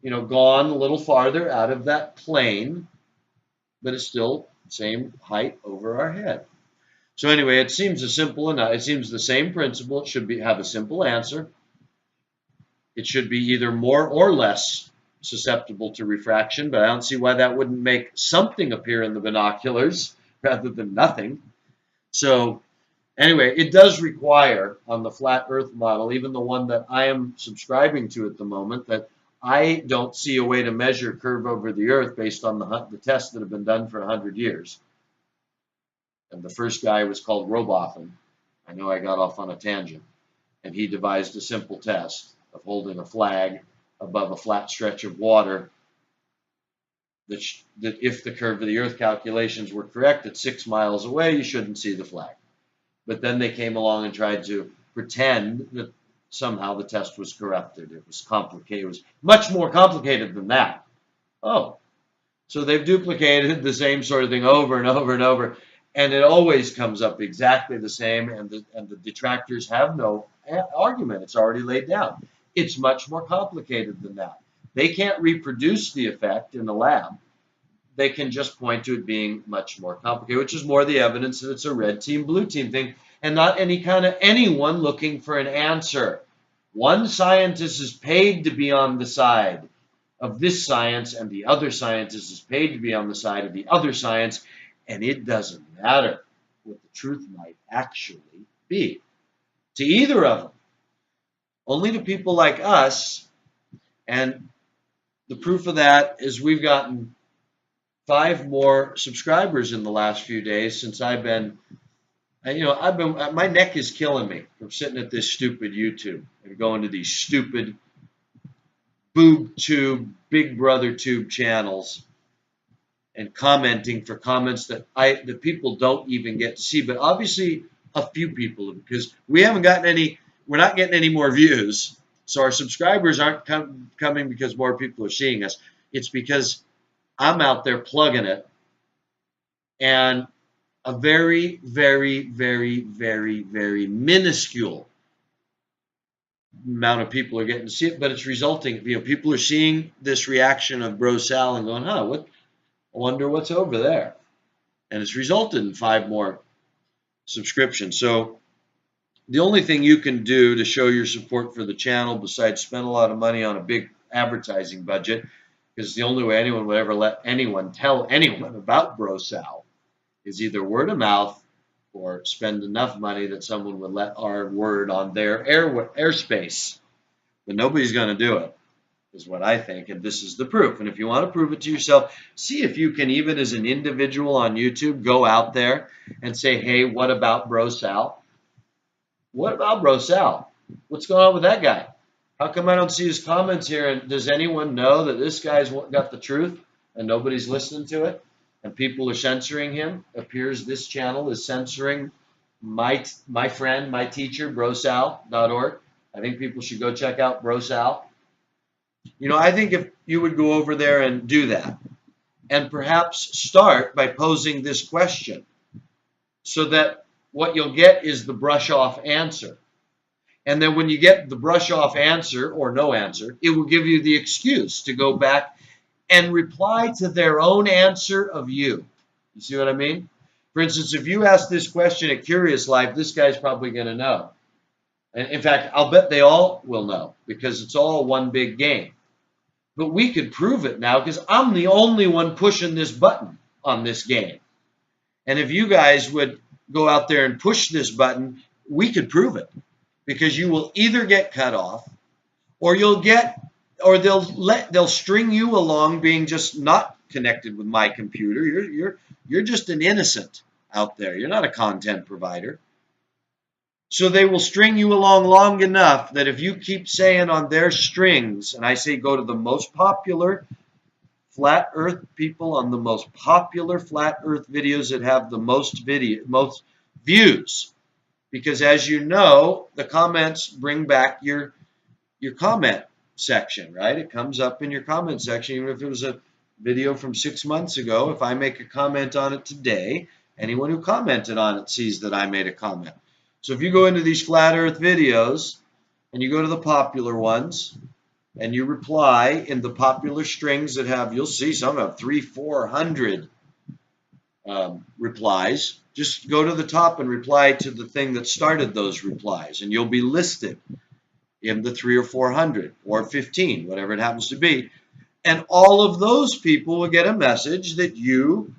gone a little farther out of that plane, but it's still same height over our head? So anyway, it seems it seems the same principle. It should have a simple answer. It should be either more or less susceptible to refraction, but I don't see why that wouldn't make something appear in the binoculars rather than nothing. So anyway, it does require on the flat earth model, even the one that I am subscribing to at the moment, that I don't see a way to measure curve over the earth based on the tests that have been done for 100 years. And the first guy was called Robotham. I know I got off on a tangent. And he devised a simple test of holding a flag above a flat stretch of water that if the curve of the earth calculations were correct at 6 miles away, you shouldn't see the flag. But then they came along and tried to pretend that somehow the test was corrupted. It was complicated. It was much more complicated than that. Oh, so they've duplicated the same sort of thing over and over and over. And it always comes up exactly the same, and the detractors have no argument. It's already laid down. It's much more complicated than that. They can't reproduce the effect in the lab. They can just point to it being much more complicated, which is more the evidence that it's a red team, blue team thing, and not any kind of anyone looking for an answer. One scientist is paid to be on the side of this science, and the other scientist is paid to be on the side of the other science, and it doesn't matter what the truth might actually be to either of them. Only to people like us, and the proof of that is we've gotten 5 more subscribers in the last few days since my neck is killing me from sitting at this stupid YouTube and going to these stupid boob tube, big brother tube channels and commenting for comments that people don't even get to see, but obviously a few people, because we're not getting any more views. So our subscribers aren't coming because more people are seeing us. It's because I'm out there plugging it, and a very, very, very, very, very minuscule amount of people are getting to see it, but it's resulting, people are seeing this reaction of BroSal and going, I wonder what's over there. And it's resulted in 5 more subscriptions. So the only thing you can do to show your support for the channel, besides spend a lot of money on a big advertising budget, because the only way anyone would ever let anyone tell anyone about BroSal is either word of mouth or spend enough money that someone would let our word on their airspace. But nobody's going to do it. is what I think, and this is the proof. And if you want to prove it to yourself, see if you can, even as an individual on YouTube, go out there and say, hey, what about BroSal? What about BroSal? What's going on with that guy? How come I don't see his comments here? And does anyone know that this guy's got the truth and nobody's listening to it? And people are censoring him? It appears this channel is censoring my friend, my teacher, BroSal.org. I think people should go check out BroSal. I think if you would go over there and do that, and perhaps start by posing this question, so that what you'll get is the brush off answer. And then when you get the brush off answer or no answer, it will give you the excuse to go back and reply to their own answer of you. You see what I mean? For instance, if you ask this question at Curious Life, this guy's probably going to know. And in fact, I'll bet they all will know, because it's all one big game. But we could prove it now, because I'm the only one pushing this button on this game. And if you guys would go out there and push this button, we could prove it. Because you will either get cut off, or they'll string you along being just not connected with my computer. You're just an innocent out there. You're not a content provider. So they will string you along long enough that if you keep saying on their strings, and I say go to the most popular flat earth people on the most popular flat earth videos that have the most views. Because as you know, the comments bring back your comment section, right? It comes up in your comment section. Even if it was a video from 6 months ago, if I make a comment on it today, anyone who commented on it sees that I made a comment. So if you go into these flat earth videos and you go to the popular ones and you reply in the popular strings that have, you'll see some have 300-400 replies. Just go to the top and reply to the thing that started those replies, and you'll be listed in the 300 or 400 or 15, whatever it happens to be. And all of those people will get a message that you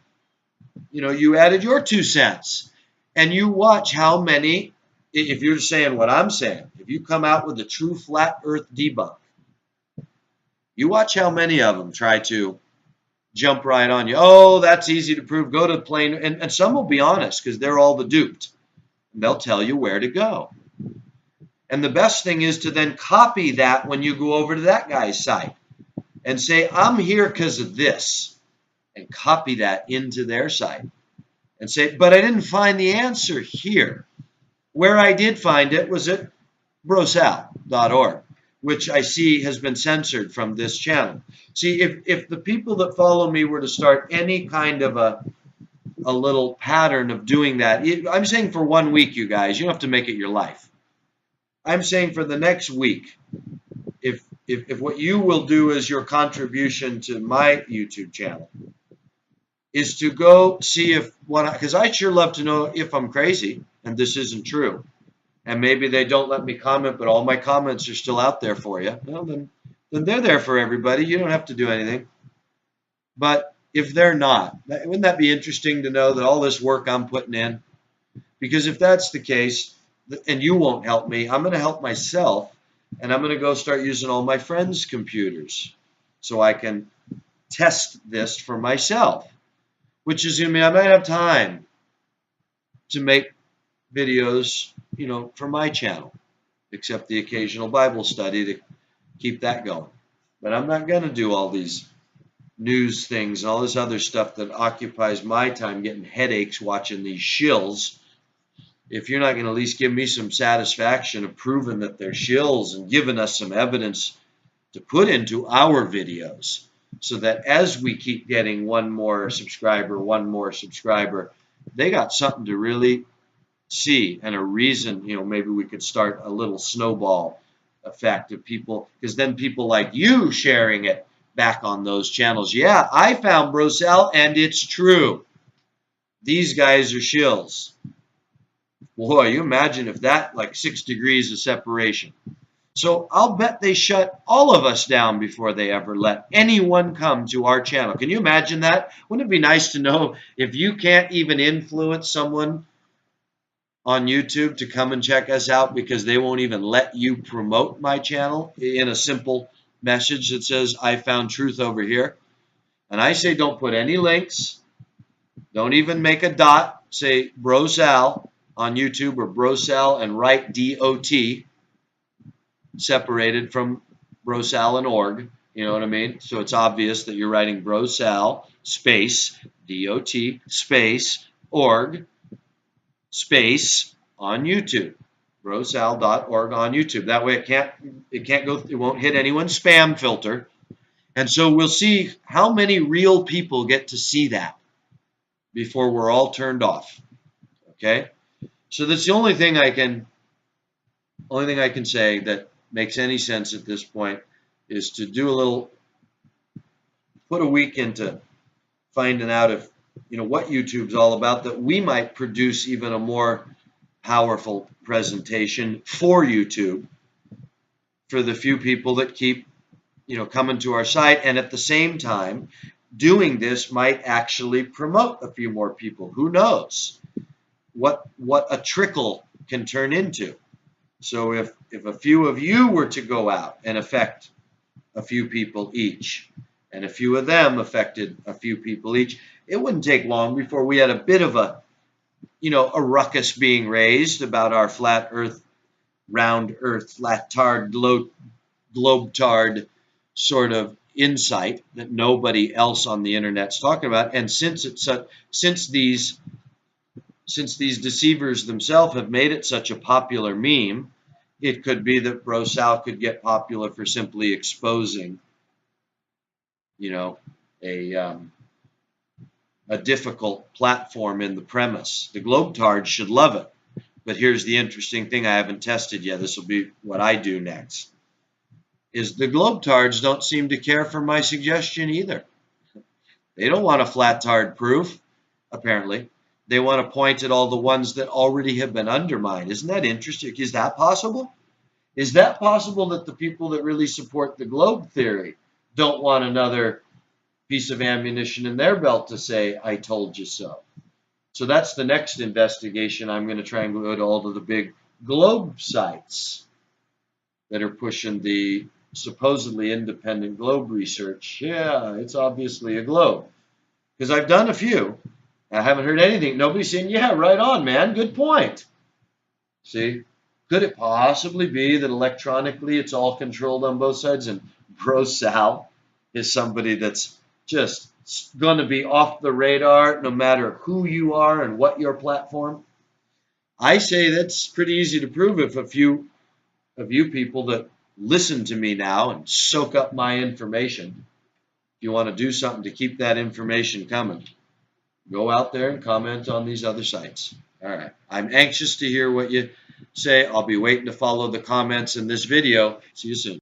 added your 2 cents. And you watch how many, if you're saying what I'm saying, if you come out with a true flat earth debunk, you watch how many of them try to jump right on you. Oh, that's easy to prove. Go to the plane. And some will be honest, because they're all the duped. And they'll tell you where to go. And the best thing is to then copy that when you go over to that guy's site and say, I'm here because of this, and copy that into their site and say, but I didn't find the answer here. Where I did find it was at BroSal.org, which I see has been censored from this channel. See, if the people that follow me were to start any kind of a little pattern of doing that, I'm saying for 1 week, you guys, you don't have to make it your life. I'm saying for the next week, if what you will do as your contribution to my YouTube channel is to go see because I'd sure love to know if I'm crazy and this isn't true. And maybe they don't let me comment, but all my comments are still out there for you. Well, then they're there for everybody. You don't have to do anything. But if they're not, wouldn't that be interesting to know that all this work I'm putting in? Because if that's the case, and you won't help me, I'm going to help myself, and I'm going to go start using all my friends' computers so I can test this for myself, which is going to mean I might have time to make videos, for my channel, except the occasional Bible study to keep that going. But I'm not going to do all these news things and all this other stuff that occupies my time getting headaches watching these shills. If you're not going to at least give me some satisfaction of proving that they're shills and giving us some evidence to put into our videos, so that as we keep getting one more subscriber, they got something to really see and a reason, maybe we could start a little snowball effect of people, because then people like you sharing it back on those channels. Yeah, I found BroSal and it's true. These guys are shills. Boy, you imagine if that, like 6 degrees of separation. So I'll bet they shut all of us down before they ever let anyone come to our channel. Can you imagine that? Wouldn't it be nice to know if you can't even influence someone on YouTube to come and check us out because they won't even let you promote my channel in a simple message that says, I found truth over here. And I say don't put any links. Don't even make a dot. Say BroSal on YouTube or BroSal and write DOT, separated from BroSal.org. You know what I mean? So it's obvious that you're writing BroSal space DOT space org space on YouTube. BroSal.org on YouTube. That way it won't hit anyone's spam filter. And so we'll see how many real people get to see that before we're all turned off. Okay? So that's the only thing I can say that makes any sense at this point is to put a week into finding out if what YouTube's all about, that we might produce even a more powerful presentation for YouTube for the few people that keep coming to our site, and at the same time doing this might actually promote a few more people. Who knows what a trickle can turn into. So if a few of you were to go out and affect a few people each, and a few of them affected a few people each, it wouldn't take long before we had a bit of a ruckus being raised about our flat earth, round earth, flat-tard, globe-tard sort of insight that nobody else on the internet's talking about. And since these deceivers themselves have made it such a popular meme, it could be that BroSal could get popular for simply exposing, a difficult platform in the premise. The globetards should love it. But here's the interesting thing I haven't tested yet. This will be what I do next. Is the globetards don't seem to care for my suggestion either. They don't want a flat-tard proof, apparently. They want to point at all the ones that already have been undermined. Isn't that interesting? Is that possible? Is that possible that the people that really support the globe theory don't want another piece of ammunition in their belt to say, I told you so? So that's the next investigation. I'm going to try and go to all of the big globe sites that are pushing the supposedly independent globe research. Yeah, it's obviously a globe. Because I've done a few. I haven't heard anything. Nobody's saying, yeah, right on, man. Good point. See? Could it possibly be that electronically it's all controlled on both sides, and BroSal is somebody that's just going to be off the radar no matter who you are and what your platform? I say that's pretty easy to prove if a few of you people that listen to me now and soak up my information, if you want to do something to keep that information coming, go out there and comment on these other sites. All right. I'm anxious to hear what you say. I'll be waiting to follow the comments in this video. See you soon.